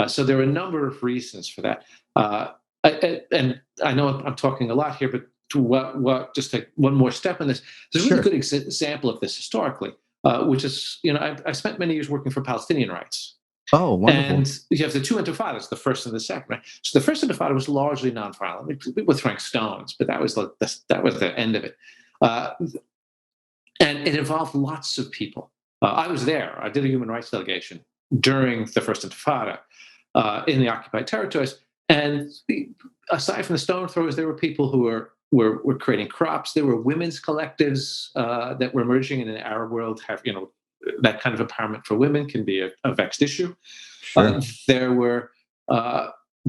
So there are a number of reasons for that. And I know I'm talking a lot here, but just take one more step in this. There's a really good example of this historically, which is, I spent many years working for Palestinian rights. Oh, wonderful. And you have the two intifadas, the first and the second. Right? So the first intifada was largely nonviolent. People were throwing stones, but that was the end of it. And it involved lots of people. I was there. I did a human rights delegation during the first intifada in the occupied territories. And aside from the stone throwers, there were people who were creating crops. There were women's collectives that were emerging in an Arab world. That kind of empowerment for women can be a vexed issue. Sure. There were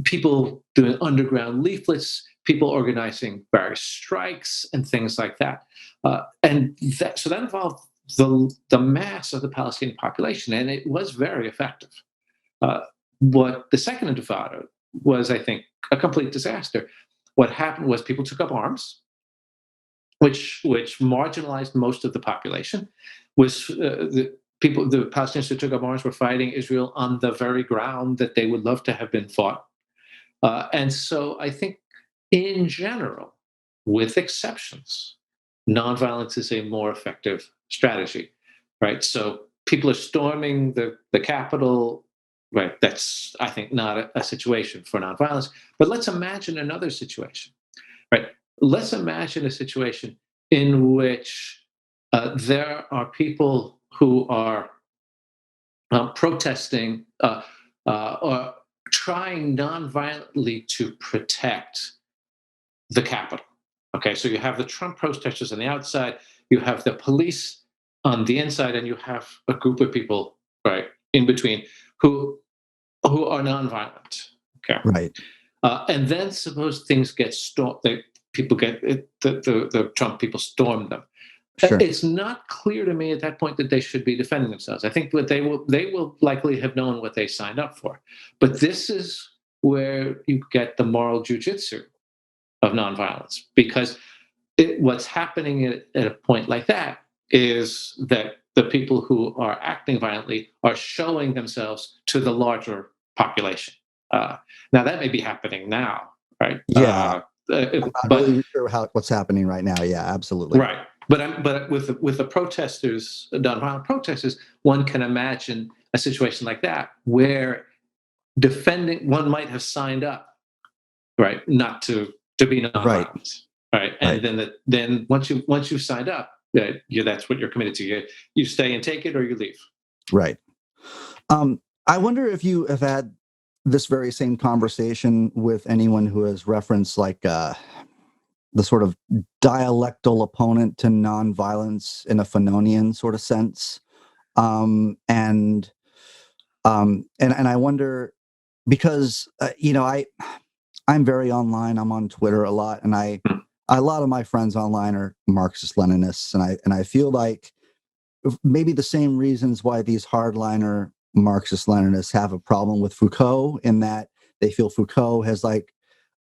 people doing underground leaflets, people organizing various strikes and things like that. So that involved the mass of the Palestinian population, and it was very effective. What the second intifada was, I think, a complete disaster. What happened was people took up arms, which marginalized most of the population. The Palestinians who took up arms were fighting Israel on the very ground that they would love to have been fought. And so I think, in general, with exceptions, nonviolence is a more effective strategy, right? So people are storming the Capitol. Right, that's, I think, not a situation for nonviolence. But let's imagine another situation, right? Let's imagine a situation in which there are people who are protesting or trying nonviolently to protect the Capitol. Okay, so you have the Trump protesters on the outside, you have the police on the inside, and you have a group of people, right, in between who are nonviolent. Okay. Right. And then suppose things get stormed, the Trump people storm them. Sure. It's not clear to me at that point that they should be defending themselves. I think that they will likely have known what they signed up for. But this is where you get the moral jujitsu of nonviolence, because what's happening at a point like that is that the people who are acting violently are showing themselves to the larger population. Now that may be happening now, right? Yeah. I'm not really sure what's happening right now. Yeah, absolutely. Right. But with the protesters, nonviolent protesters, one can imagine a situation like that where one might have signed up, right, not to be nonviolent, right? And then once you've signed up, that's what you're committed to. You stay and take it, or you leave. Right. I wonder if you have had this very same conversation with anyone who has referenced like the sort of dialectal opponent to nonviolence in a Fanonian sort of sense. And I wonder, because I'm very online. I'm on Twitter a lot, and a lot of my friends online are Marxist-Leninists, and I feel like maybe the same reasons why these hardliner Marxist-Leninists have a problem with Foucault, in that they feel Foucault has like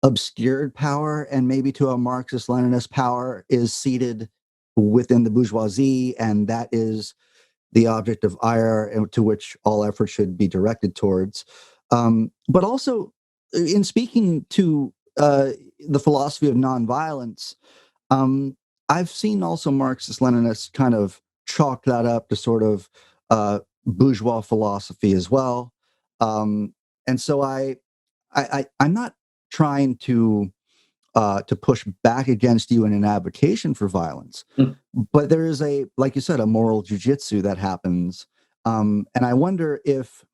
obscured power, and maybe to a Marxist-Leninist, power is seated within the bourgeoisie, and that is the object of ire, and to which all effort should be directed towards. But also, in speaking to the philosophy of nonviolence, um, I've seen also Marxist-Leninists kind of chalk that up to sort of bourgeois philosophy as well. Um, and so I'm not trying to push back against you in an advocation for violence. Mm. But there is like you said, a moral jujitsu that happens. And I wonder if,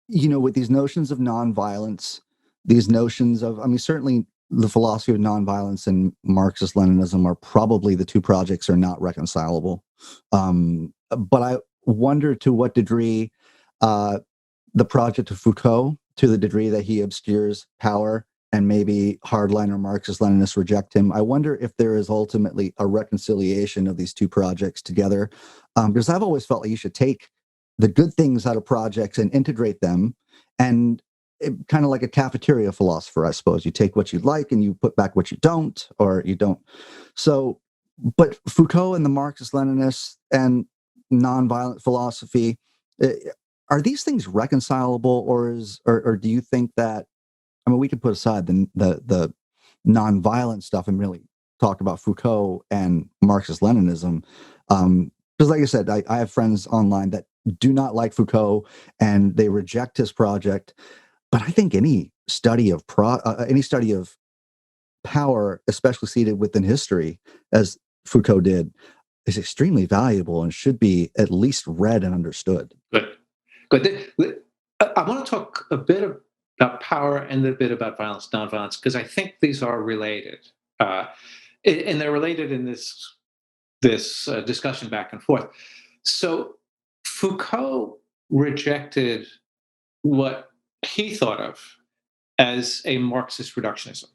with these notions of nonviolence, these notions of, I mean, certainly the philosophy of nonviolence and Marxist Leninism are probably the two projects are not reconcilable. But I wonder to what degree uh, the project of Foucault, to the degree that he obscures power and maybe hardliner Marxist Leninists reject him, I wonder if there is ultimately a reconciliation of these two projects together. Because I've always felt like you should take the good things out of projects and integrate them, and kind of like a cafeteria philosopher, I suppose. You take what you like and you put back what you don't, or you don't. So, but Foucault and the Marxist Leninists and nonviolent philosophy, uh, are these things reconcilable, or do you think that, I mean, we could put aside the nonviolent stuff and really talk about Foucault and Marxist Leninism? Because, like I said, I have friends online that do not like Foucault and they reject his project. But I think any study of power, especially seated within history, as Foucault did, is extremely valuable and should be at least read and understood. Good. Good. I want to talk a bit about power and a bit about violence, nonviolence, because I think these are related, and they're related in this discussion back and forth. So Foucault rejected what he thought of as a Marxist reductionism,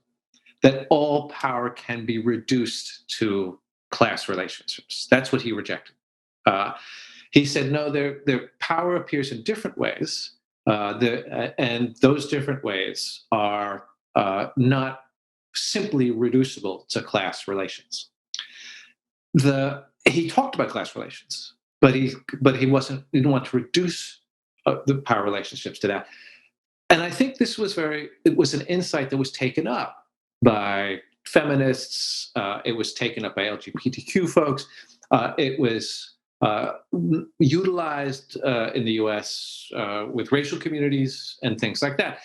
that all power can be reduced to class relationships. That's what he rejected. Uh, he said, no, their power appears in different ways, and those different ways are not simply reducible to class relations. He talked about class relations, but he didn't want to reduce the power relationships to that. And I think it was an insight that was taken up by feminists. It was taken up by LGBTQ folks. It was utilized in the US with racial communities and things like that,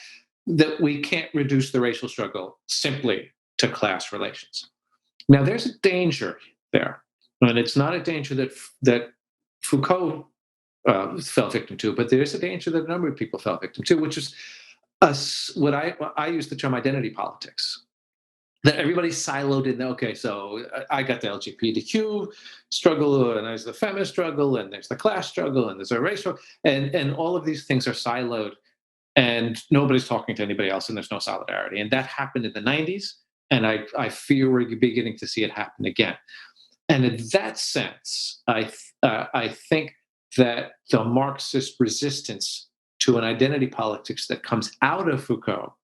that we can't reduce the racial struggle simply to class relations. Now, there's a danger there, and it's not a danger that Foucault fell victim to, but there's a danger that a number of people fell victim to, which is what I use the term identity politics. That everybody's siloed in. Okay, so I got the LGBTQ struggle, and there's the feminist struggle, and there's the class struggle, and there's a race struggle, and all of these things are siloed, and nobody's talking to anybody else, and there's no solidarity. And that happened in the '90s, and I fear we're beginning to see it happen again. And in that sense, I think that the Marxist resistance to an identity politics that comes out of Foucault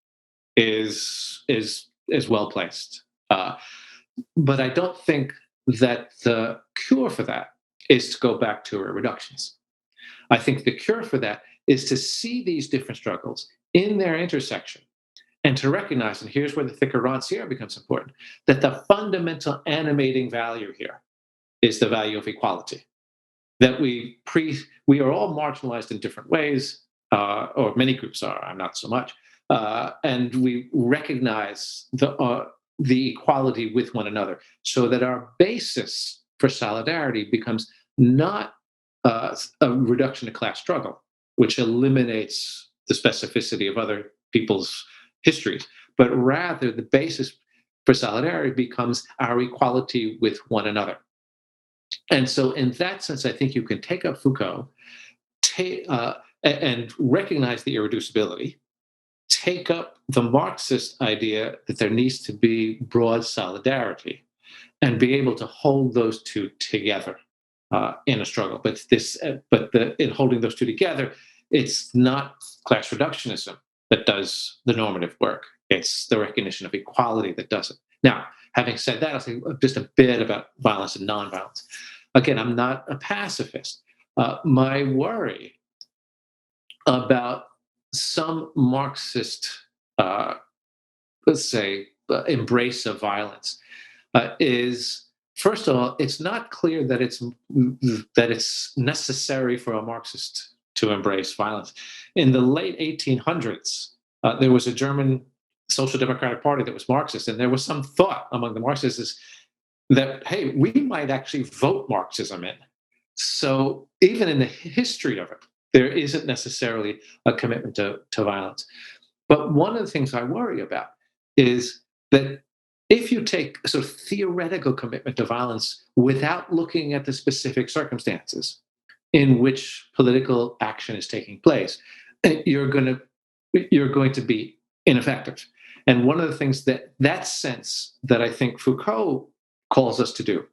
is well placed. But I don't think that the cure for that is to go back to a reductionism. I think the cure for that is to see these different struggles in their intersection, and to recognize, and here's where the thicker rancière becomes important, that the fundamental animating value here is the value of equality. That we are all marginalized in different ways, or many groups are. I'm not so much, and we recognize the equality with one another, so that our basis for solidarity becomes not a reduction to class struggle, which eliminates the specificity of other people's histories, but rather the basis for solidarity becomes our equality with one another. And so, in that sense, I think you can take up Foucault and recognize the irreducibility, take up the Marxist idea that there needs to be broad solidarity and be able to hold those two together in a struggle. In holding those two together, it's not class reductionism that does the normative work. It's the recognition of equality that does it. Now, having said that, I'll say just a bit about violence and nonviolence. Again, I'm not a pacifist. My worry about some Marxist, let's say, embrace of violence is, first of all, it's not clear that it's necessary for a Marxist to embrace violence. In the late 1800s, there was a German Social Democratic Party that was Marxist, and there was some thought among the Marxists that, hey, we might actually vote Marxism in. So even in the history of it, there isn't necessarily a commitment to violence. But one of the things I worry about is that if you take a sort of theoretical commitment to violence without looking at the specific circumstances in which political action is taking place, you're going to be ineffective. And one of the things that sense that I think Foucault calls us to do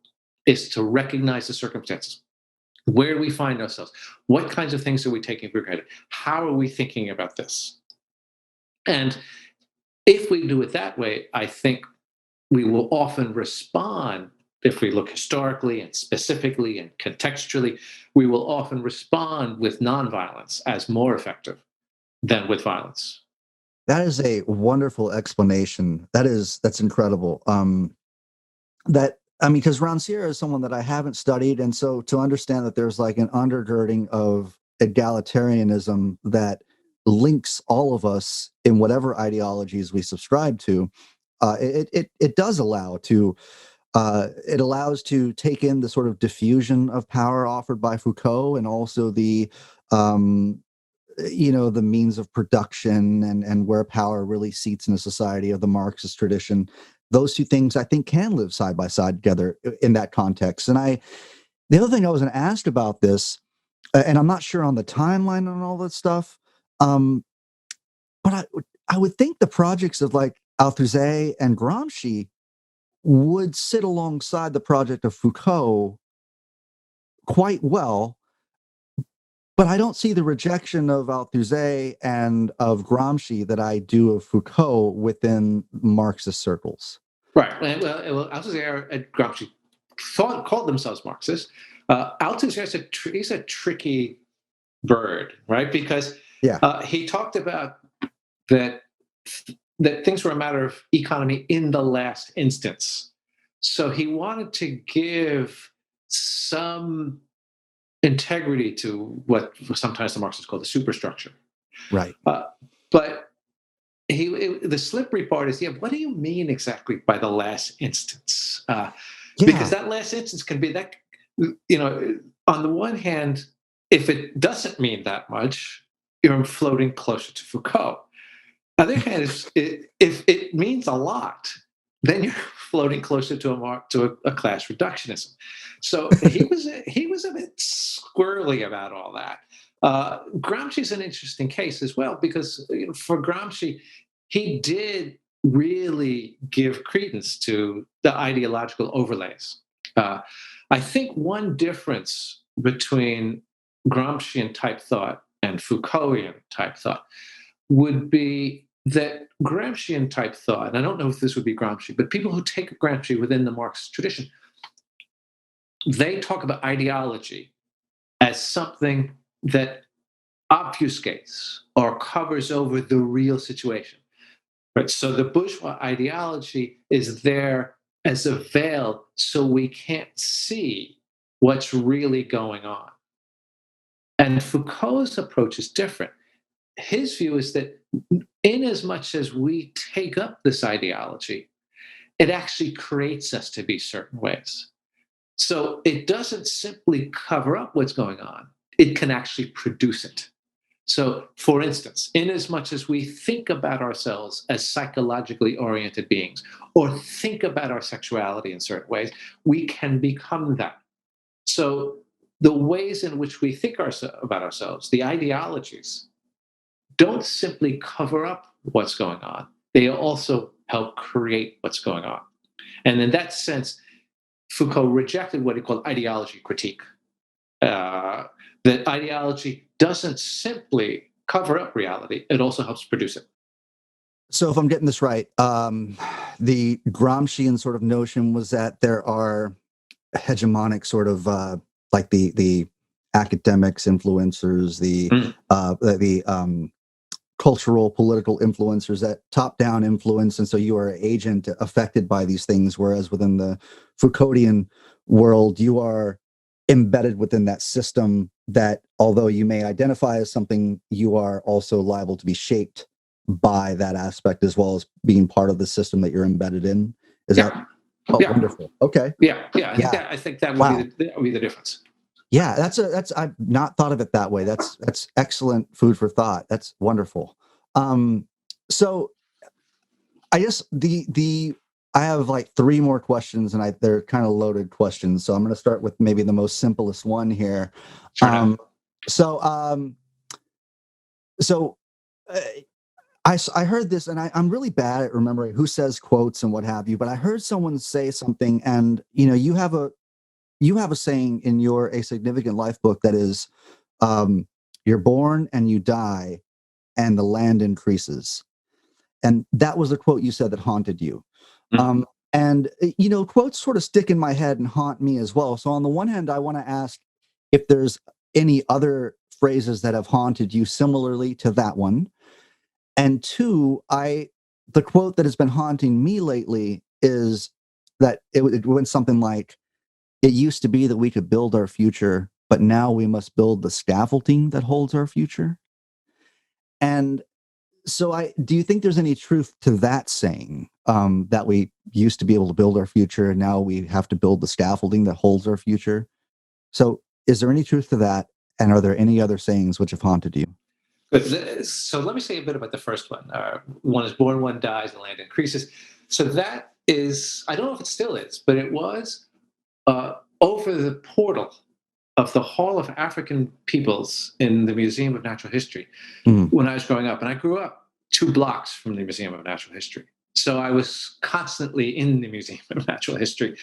is to recognize the circumstances. Where do we find ourselves? What kinds of things are we taking for granted? How are we thinking about this? And if we do it that way, I think we will often respond, if we look historically and specifically and contextually, we will often respond with nonviolence as more effective than with violence. That is a wonderful explanation. That's incredible. Because Rancière is someone that I haven't studied, and so to understand that there's like an undergirding of egalitarianism that links all of us in whatever ideologies we subscribe to, it does allow to it allows to take in the sort of diffusion of power offered by Foucault, and also the the means of production and where power really seats in a society of the Marxist tradition. Those two things, I think, can live side by side together in that context. And the other thing I was asked about this, and I'm not sure on the timeline on all that stuff, but I would think the projects of like Althusser and Gramsci would sit alongside the project of Foucault quite well. But I don't see the rejection of Althusser and of Gramsci that I do of Foucault within Marxist circles. Right. Well, Althusser and Gramsci called themselves Marxists. Althusser he's a tricky bird, right? Because he talked about that things were a matter of economy in the last instance. So he wanted to give some integrity to what sometimes the Marxists call the superstructure. Right. But the slippery part is, what do you mean exactly by the last instance? Because that last instance can be that, on the one hand, if it doesn't mean that much, you're floating closer to Foucault. On the other hand, if it means a lot, then you're floating closer to a class reductionism. So he was a bit squirrely about all that. Gramsci's an interesting case as well, because for Gramsci, he did really give credence to the ideological overlays. I think one difference between Gramscian type thought and Foucaultian type thought would be that Gramscian type thought, and I don't know if this would be Gramsci, but people who take Gramsci within the Marxist tradition, they talk about ideology as something that obfuscates or covers over the real situation. Right? So the bourgeois ideology is there as a veil so we can't see what's really going on. And Foucault's approach is different. His view is that in as much as we take up this ideology, it actually creates us to be certain ways. So it doesn't simply cover up what's going on, it can actually produce it. So, for instance, in as much as we think about ourselves as psychologically oriented beings, or think about our sexuality in certain ways, we can become that. So the ways in which we think about ourselves, the ideologies, don't simply cover up what's going on. They also help create what's going on. And in that sense, Foucault rejected what he called ideology critique. That ideology doesn't simply cover up reality, it also helps produce it. So if I'm getting this right, the Gramscian sort of notion was that there are hegemonic sort of like the academics, influencers, the cultural, political influencers, that top-down influence, and so you are an agent affected by these things. Whereas within the Foucauldian world, you are embedded within that system. That although you may identify as something, you are also liable to be shaped by that aspect as well as being part of the system that you're embedded in. Is that wonderful? Okay. Yeah. I think that would be the difference. Yeah, that's I've not thought of it that way. That's excellent food for thought. That's wonderful. So I guess I have like 3 more questions, and they're kind of loaded questions. So I'm going to start with maybe the most simplest one here. Sure. I heard this, and I'm really bad at remembering who says quotes and what have you. But I heard someone say something, and you have a saying in your A Significant Life book that is, you're born and you die, and the land increases. And that was a quote you said that haunted you. Mm-hmm. And quotes sort of stick in my head and haunt me as well. So on the one hand, I want to ask if there's any other phrases that have haunted you similarly to that one. And 2, the quote that has been haunting me lately is that it went something like, it used to be that we could build our future, but now we must build the scaffolding that holds our future. And so do you think there's any truth to that saying, that we used to be able to build our future and now we have to build the scaffolding that holds our future? So is there any truth to that? And are there any other sayings which have haunted you? Good. So let me say a bit about the first one. One is born, one dies, and land increases. So that is, I don't know if it still is, but it was over the portal of the Hall of African Peoples in the Museum of Natural History when I was growing up. And I grew up 2 blocks from the Museum of Natural History. So I was constantly in the Museum of Natural History.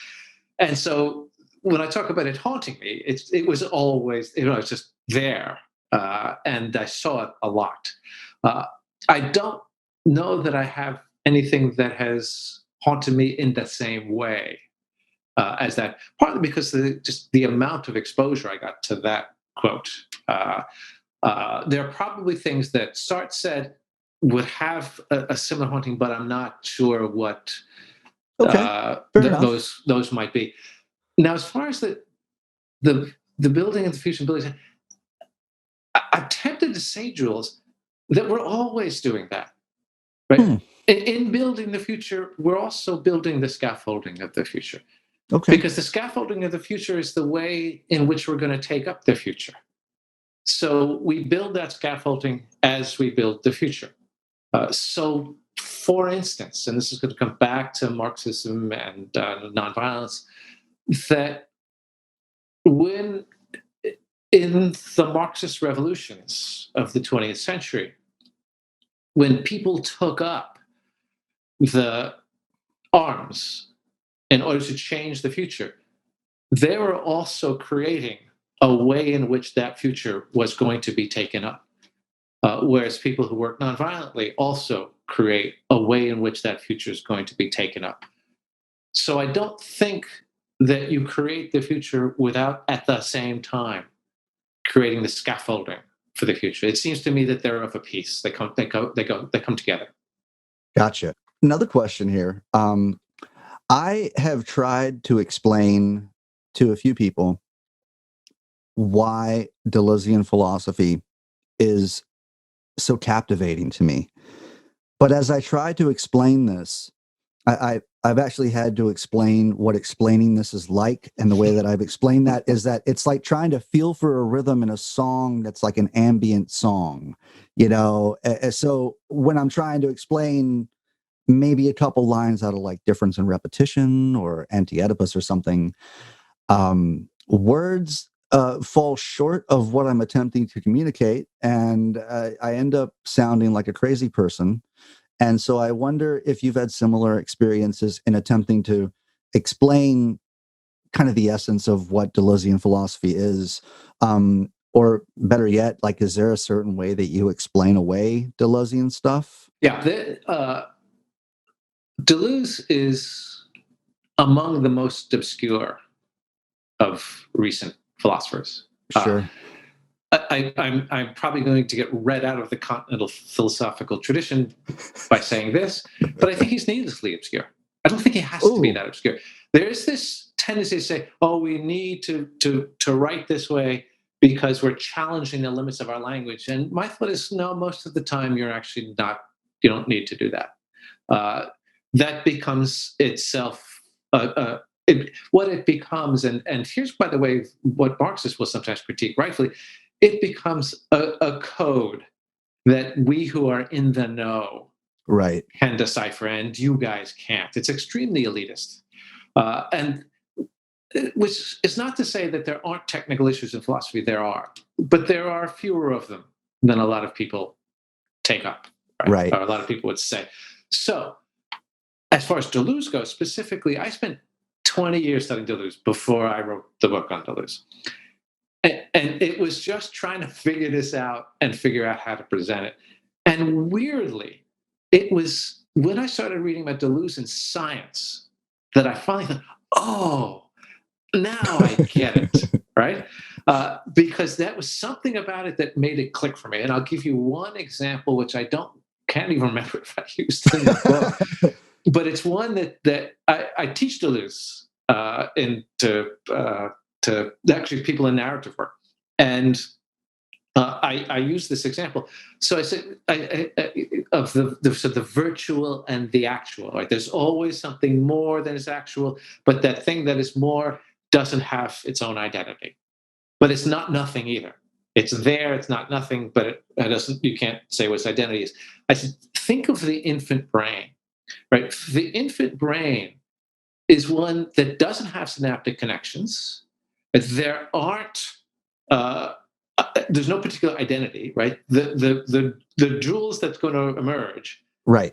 And so when I talk about it haunting me, it was always, it's just there. And I saw it a lot. I don't know that I have anything that has haunted me in the same way as that, partly because just the amount of exposure I got to that quote. There are probably things that Sartre said would have a similar haunting, but I'm not sure what those might be. Now, as far as the building of the future buildings, I'm tempted to say, Jules, that we're always doing that, right? In building the future, we're also building the scaffolding of the future. Okay. Because the scaffolding of the future is the way in which we're going to take up the future. So we build that scaffolding as we build the future. So, for instance, and this is going to come back to Marxism and nonviolence, that when in the Marxist revolutions of the 20th century, when people took up the arms in order to change the future, they were also creating a way in which that future was going to be taken up. Whereas people who work nonviolently also create a way in which that future is going to be taken up. So I don't think that you create the future without, at the same time, creating the scaffolding for the future. It seems to me that they're of a piece. They come together. Gotcha. Another question here. I have tried to explain to a few people why Deleuzean philosophy is so captivating to me. But as I try to explain this, I've actually had to explain what explaining this is like. And the way that I've explained that is that it's like trying to feel for a rhythm in a song that's like an ambient song, So when I'm trying to explain maybe a couple lines out of like Difference and Repetition or Anti-Oedipus or something, words fall short of what I'm attempting to communicate, and I end up sounding like a crazy person. And so I wonder if you've had similar experiences in attempting to explain kind of the essence of what Deleuzean philosophy is, or better yet, like, is there a certain way that you explain away Deleuzean stuff? Yeah, Deleuze is among the most obscure of recent philosophers. Sure. I'm probably going to get read out of the continental philosophical tradition by saying this, but I think he's needlessly obscure. I don't think he has to be that obscure. There's this tendency to say, "Oh, we need to write this way because we're challenging the limits of our language." And my thought is, no, most of the time you're actually not. You don't need to do that. That becomes itself what it becomes. And here's, by the way, what Marxists will sometimes critique rightfully. It becomes a code that we who are in the know can decipher, and you guys can't. It's extremely elitist. And which is not to say that there aren't technical issues in philosophy. There are, but there are fewer of them than a lot of people take up, right? Or a lot of people would say. So as far as Deleuze goes, specifically, I spent 20 years studying Deleuze before I wrote the book on Deleuze. And it was just trying to figure this out and figure out how to present it. And weirdly, it was when I started reading about Deleuze in science that I finally thought, oh, now I get it, right? Because that was something about it that made it click for me. And I'll give you one example, which can't even remember if I used in the book, but it's one that I teach Deleuze to actually people in narrative work. And I use this example. So I said of the virtual and the actual. Right? There's always something more than is actual, but that thing that is more doesn't have its own identity. But it's not nothing either. It's there. It's not nothing, but it doesn't. You can't say what its identity is. I said, think of the infant brain. Right? The infant brain is one that doesn't have synaptic connections. There aren't. There's no particular identity, right? The Jules that's going to emerge,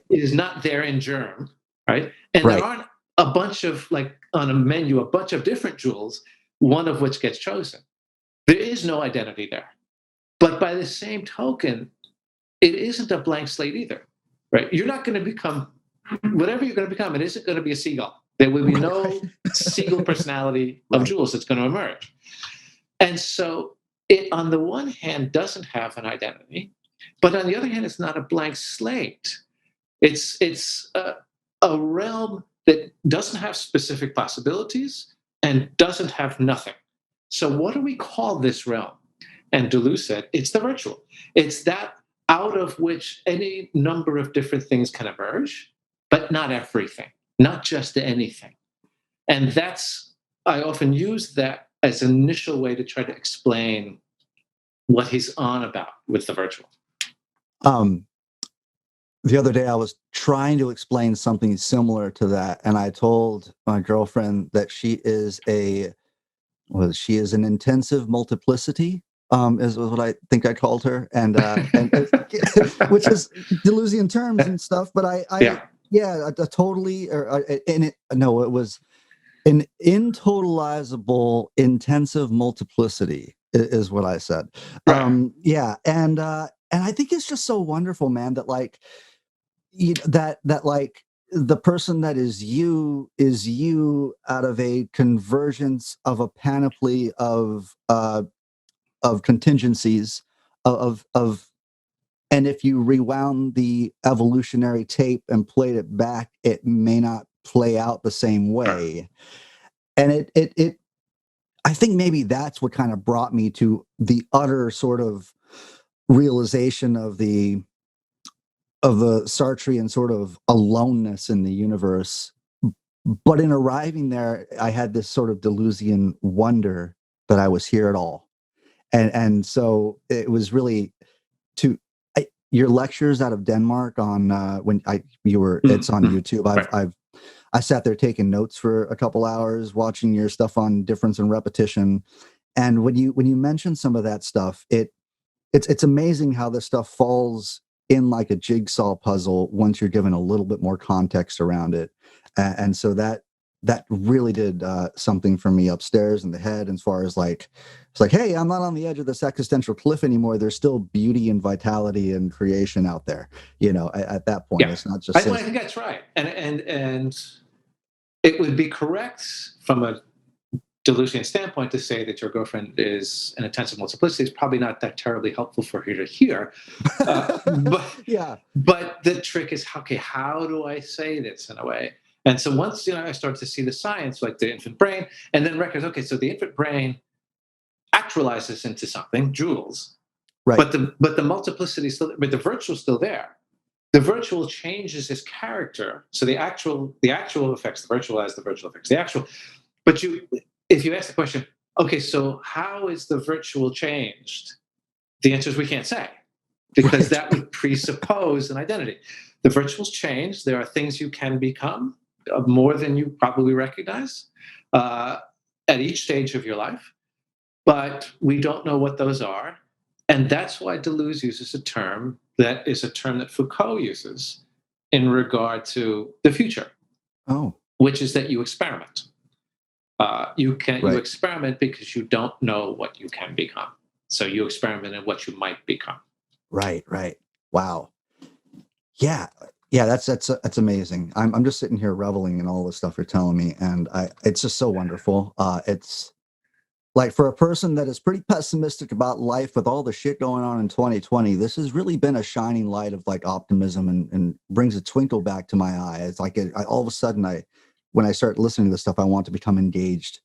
is not there in germ, right? And there aren't a bunch of, like on a menu, a bunch of different Jules, one of which gets chosen. There is no identity there. But by the same token, it isn't a blank slate either, right? You're not going to become whatever you're going to become. It isn't going to be a seagull. There will be no seagull personality of Jules that's going to emerge. And so it, on the one hand, doesn't have an identity, but on the other hand, it's not a blank slate. It's a realm that doesn't have specific possibilities and doesn't have nothing. So what do we call this realm? And Deleuze said, it's the virtual. It's that out of which any number of different things can emerge, but not everything, not just anything. And I often use that as an initial way to try to explain what he's on about with the virtual. The other day I was trying to explain something similar to that, and I told my girlfriend that she is an intensive multiplicity, is what I think I called her, and which is Deleuzean terms and stuff. But a totally, it was an intotalizable intensive multiplicity is what I said. And I think it's just so wonderful, man, that like that like the person that is you out of a convergence of a panoply of contingencies of and if you rewound the evolutionary tape and played it back, it may not play out the same way. And it I think maybe that's what kind of brought me to the utter sort of realization of the Sartrean sort of aloneness in the universe. But in arriving there, I had this sort of Deleuzean wonder that I was here at all. And so it was really your lectures out of Denmark on it's on YouTube. I sat there taking notes for a couple hours, watching your stuff on difference and repetition. And when you mention some of that stuff, it's amazing how this stuff falls in like a jigsaw puzzle once you're given a little bit more context around it. And so that really did something for me upstairs in the head, as far as like, it's like, hey, I'm not on the edge of this existential cliff anymore. There's still beauty and vitality and creation out there. At that point, Yeah, it's not just. I think that's right, and it would be correct from a Deleuzian standpoint to say that your girlfriend is an intensive multiplicity. Is probably not that terribly helpful for her to hear. But Yeah. But the trick is, okay, how do I say this in a way? And so once I start to see the science, like the infant brain, and then recognize, okay, so the infant brain actualizes into something, Jules, Right. but the multiplicity still, but the virtual is still there. The virtual changes his character. So the actual affects the virtual as the virtual affects the actual. But if you ask the question, okay, so how is the virtual changed? The answer is we can't say, because that would presuppose an identity. The virtuals change. There are things you can become more than you probably recognize at each stage of your life, but we don't know what those are. And that's why Deleuze uses a term that is a term that Foucault uses in regard to the future, which is that you experiment. You experiment because you don't know what you can become. So you experiment in what you might become. Right. Wow. Yeah. That's amazing. I'm just sitting here reveling in all the stuff you're telling me, and it's just so wonderful. It's like, for a person that is pretty pessimistic about life with all the shit going on in 2020, this has really been a shining light of like optimism, and brings a twinkle back to my eye. It's like all of a sudden, when I start listening to this stuff, I want to become engaged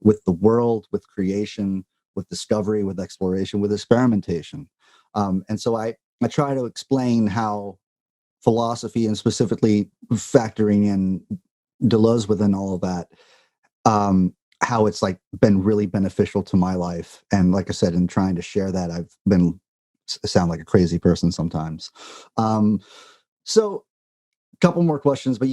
with the world, with creation, with discovery, with exploration, with experimentation. And so I try to explain how philosophy, and specifically factoring in Deleuze within all of that, how it's like been really beneficial to my life. And like I said, in trying to share that, I've been sound like a crazy person sometimes. So a couple more questions, but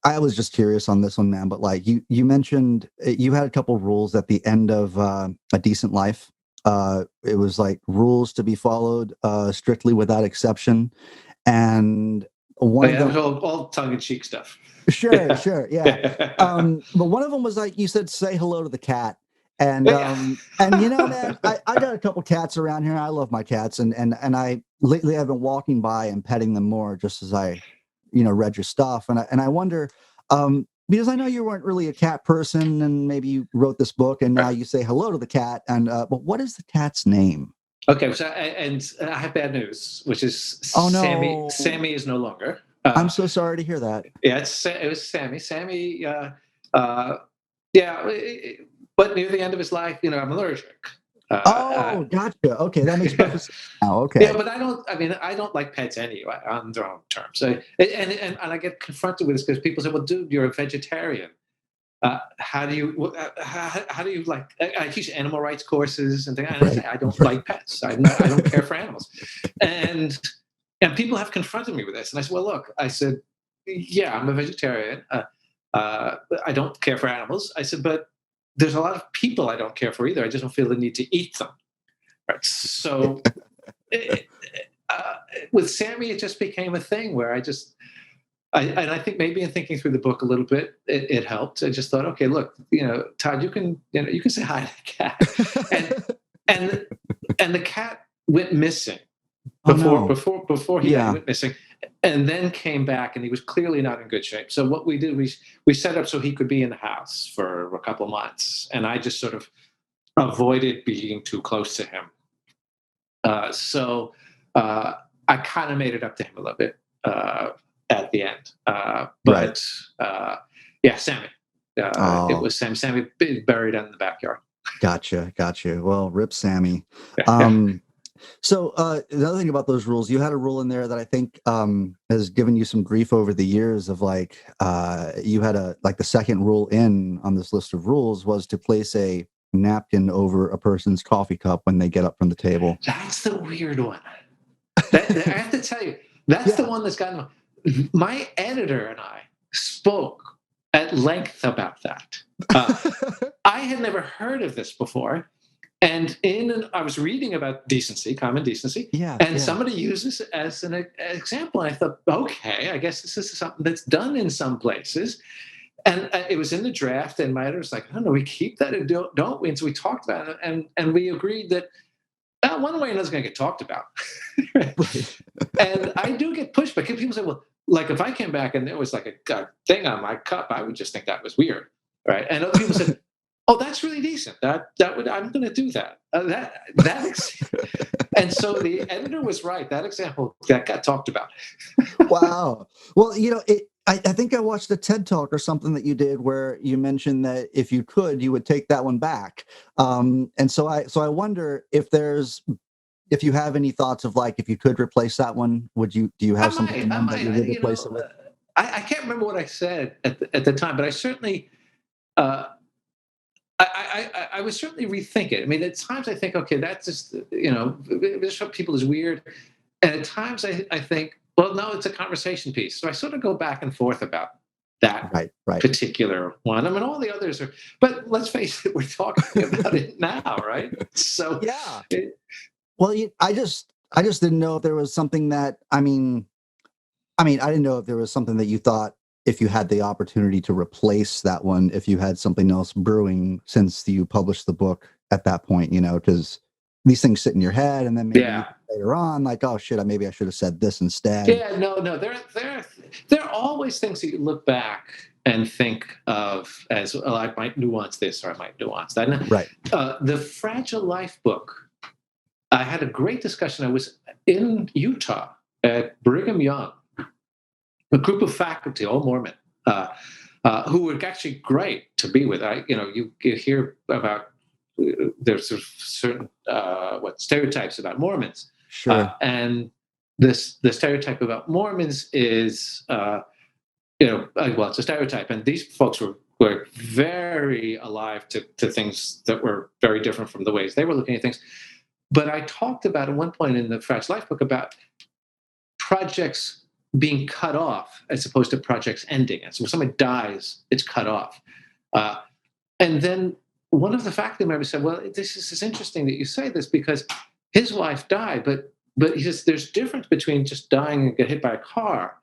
I was just curious on this one, man, but like you mentioned you had a couple rules at the end of A Decent Life. It was like rules to be followed strictly without exception. And one of them, all tongue-in-cheek stuff. Sure, yeah. But one of them was like, you said, say hello to the cat. And man, I got a couple cats around here. I love my cats, and I lately I've been walking by and petting them more, just as I read your stuff, and I wonder, because I know you weren't really a cat person, and maybe you wrote this book and now you say hello to the cat, and but what is the cat's name? Okay, so I have bad news, which is Oh, no. Sammy is no longer. I'm so sorry to hear that. Yeah, it was Sammy. Sammy, but near the end of his life, I'm allergic. Gotcha. Okay, that makes perfect sense now. Okay. Yeah, but I don't like pets anyway on their own terms. So, and I get confronted with this because people say, "Well, dude, you're a vegetarian. How do you like?" I teach animal rights courses and things, and I say I don't like pets. I don't care for animals, and people have confronted me with this, and I said, "Well, look," I said, "Yeah, I'm a vegetarian. I don't care for animals." I said, "But there's a lot of people I don't care for either. I just don't feel the need to eat them." Right. So with Sammy, it just became a thing where I think maybe in thinking through the book a little bit, it helped. I just thought, okay, look, Todd, you can say hi to the cat, and the cat went missing before he went missing, and then came back, and he was clearly not in good shape. So what we did, we set up so he could be in the house for a couple months, and I just sort of avoided being too close to him. So I kind of made it up to him a little bit at the end. Sammy. It was Sammy. Sammy buried in the backyard. Gotcha. Well, rip Sammy. So another thing about those rules, you had a rule in there that I think has given you some grief over the years of like, you had the second rule on this list of rules was to place a napkin over a person's coffee cup when they get up from the table. That's the weird one. I have to tell you, that's the one that's gotten my editor and I spoke at length about that. I had never heard of this before. And I was reading about decency, common decency, and somebody used this as an example. And I thought, okay, I guess this is something that's done in some places. And it was in the draft, and my editor was like, I don't know, we keep that or don't we? And so we talked about it, and we agreed that one way or another is going to get talked about. And I do get pushback. People say, well, like if I came back and there was like a thing on my cup, I would just think that was weird, right? And other people said, oh, that's really decent. I'm going to do that. And so the editor was right. That example that got talked about. Wow. Well, I think I watched a TED Talk or something that you did where you mentioned that if you could, you would take that one back. And so I wonder if you have any thoughts of like, if you could replace that one, do you have something that you would replace it with? I can't remember what I said at the time, but I certainly, I would certainly rethink it. I mean, at times I think, okay, that's just, this people is weird. And at times I think, well, no, it's a conversation piece. So I sort of go back and forth about that particular one. I mean, all the others are, but let's face it, we're talking about it now, right? So yeah. Well, I just didn't know if there was something that, I didn't know if there was something that you thought, if you had the opportunity to replace that one, if you had something else brewing since you published the book at that point, because these things sit in your head, and then maybe later on, like, oh shit, maybe I should have said this instead. Yeah, no, there are always things that you look back and think of as, well, I might nuance this or I might nuance that. Right. The Fragile Life book, I had a great discussion. I was in Utah at Brigham Young, a group of faculty, all Mormon, who were actually great to be with. You hear about there's certain stereotypes about Mormons, sure, and the stereotype about Mormons is, it's a stereotype, and these folks were very alive to things that were very different from the ways they were looking at things. But I talked about at one point in the Fragile Life book about projects being cut off as opposed to projects ending. And so when somebody dies, it's cut off. And then one of the faculty members said, well, this is interesting that you say this because his wife died, but he says there's difference between just dying and get hit by a car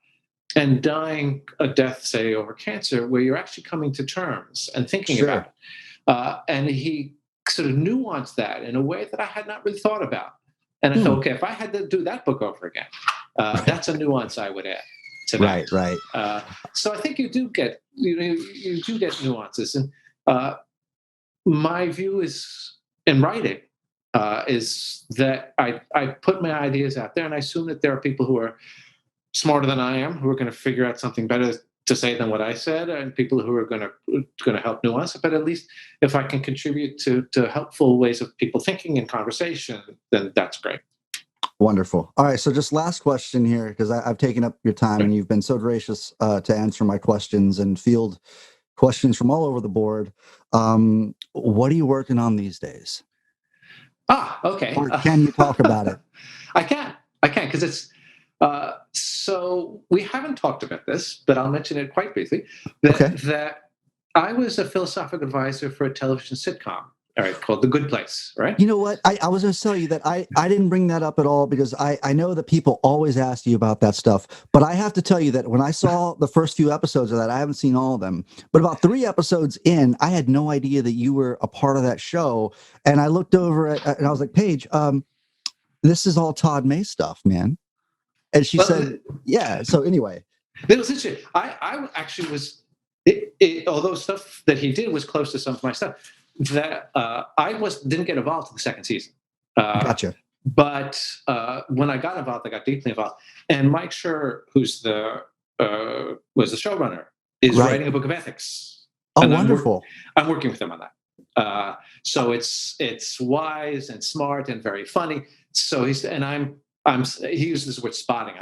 and dying a death, say, over cancer, where you're actually coming to terms and thinking about it. And he sort of nuanced that in a way that I had not really thought about. And I thought, okay, if I had to do that book over again, that's a nuance I would add to that. Right. So I think you do get nuances. And my view is in writing is that I put my ideas out there, and I assume that there are people who are smarter than I am who are going to figure out something better to say than what I said, and people who are going to help nuance it. But at least if I can contribute to helpful ways of people thinking and conversation, then that's great. Wonderful. All right. So just last question here, because I've taken up your time and you've been so gracious to answer my questions and field questions from all over the board. What are you working on these days? Okay. Or can you talk about it? I can, because it's, so we haven't talked about this, but I'll mention it quite briefly, that I was a philosophical advisor for a television sitcom, called The Good Place, right? You know what? I was going to tell you that I didn't bring that up at all because I know that people always ask you about that stuff. But I have to tell you that when I saw the first few episodes of that, I haven't seen all of them, but about 3 episodes in, I had no idea that you were a part of that show. And I looked over and I was like, Paige, this is all Todd May stuff, man. And she said, yeah. So anyway. It was interesting. I actually was, although stuff that he did was close to some of my stuff, that I didn't get involved in the second season. Gotcha. But when I got involved, I got deeply involved. And Mike Schur, who's was the showrunner, is writing a book of ethics. Oh, and wonderful! I'm working with him on that. So it's wise and smart and very funny. So he uses the word spotting.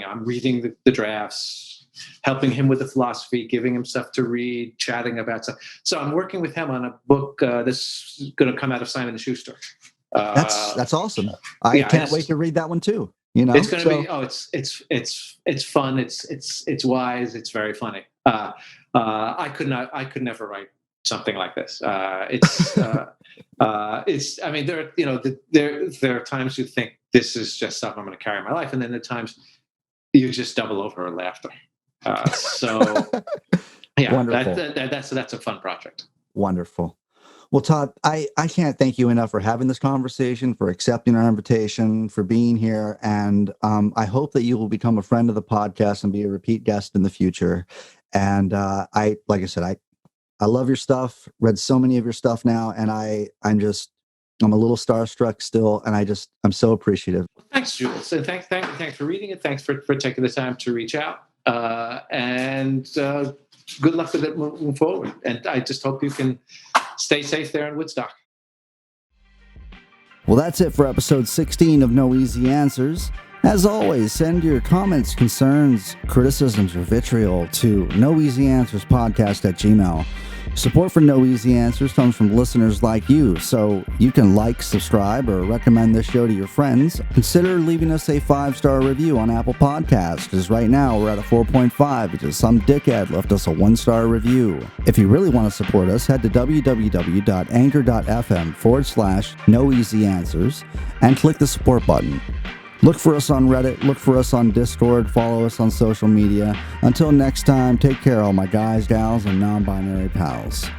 I'm reading the drafts, helping him with the philosophy, giving him stuff to read, chatting about stuff. So I'm working with him on a book that's going to come out of Simon & Schuster. That's awesome. I can't wait to read that one too. It's going to be it's fun. It's wise. It's very funny. I could never write something like this. It's. I mean, there are times you think this is just stuff I'm going to carry in my life, and then at times you just double over in laughter. So yeah, that's a fun project. Wonderful. Well, Todd, I can't thank you enough for having this conversation, for accepting our invitation, for being here. And I hope that you will become a friend of the podcast and be a repeat guest in the future. And like I said, I love your stuff, read so many of your stuff now. And I'm a little starstruck still. And I'm so appreciative. Thanks, Jules. And thanks for reading it. Thanks for taking the time to reach out. And good luck with it moving forward. And I just hope you can stay safe there in Woodstock. Well, that's it for episode 16 of No Easy Answers. As always, send your comments, concerns, criticisms, or vitriol to noeasyanswerspodcast@gmail.com. Support for No Easy Answers comes from listeners like you, so you can like, subscribe, or recommend this show to your friends. Consider leaving us a 5-star review on Apple Podcasts, because right now we're at a 4.5 because some dickhead left us a 1-star review. If you really want to support us, head to www.anchor.fm/noeasyanswers and click the support button. Look for us on Reddit, look for us on Discord, follow us on social media. Until next time, take care, all my guys, gals, and non-binary pals.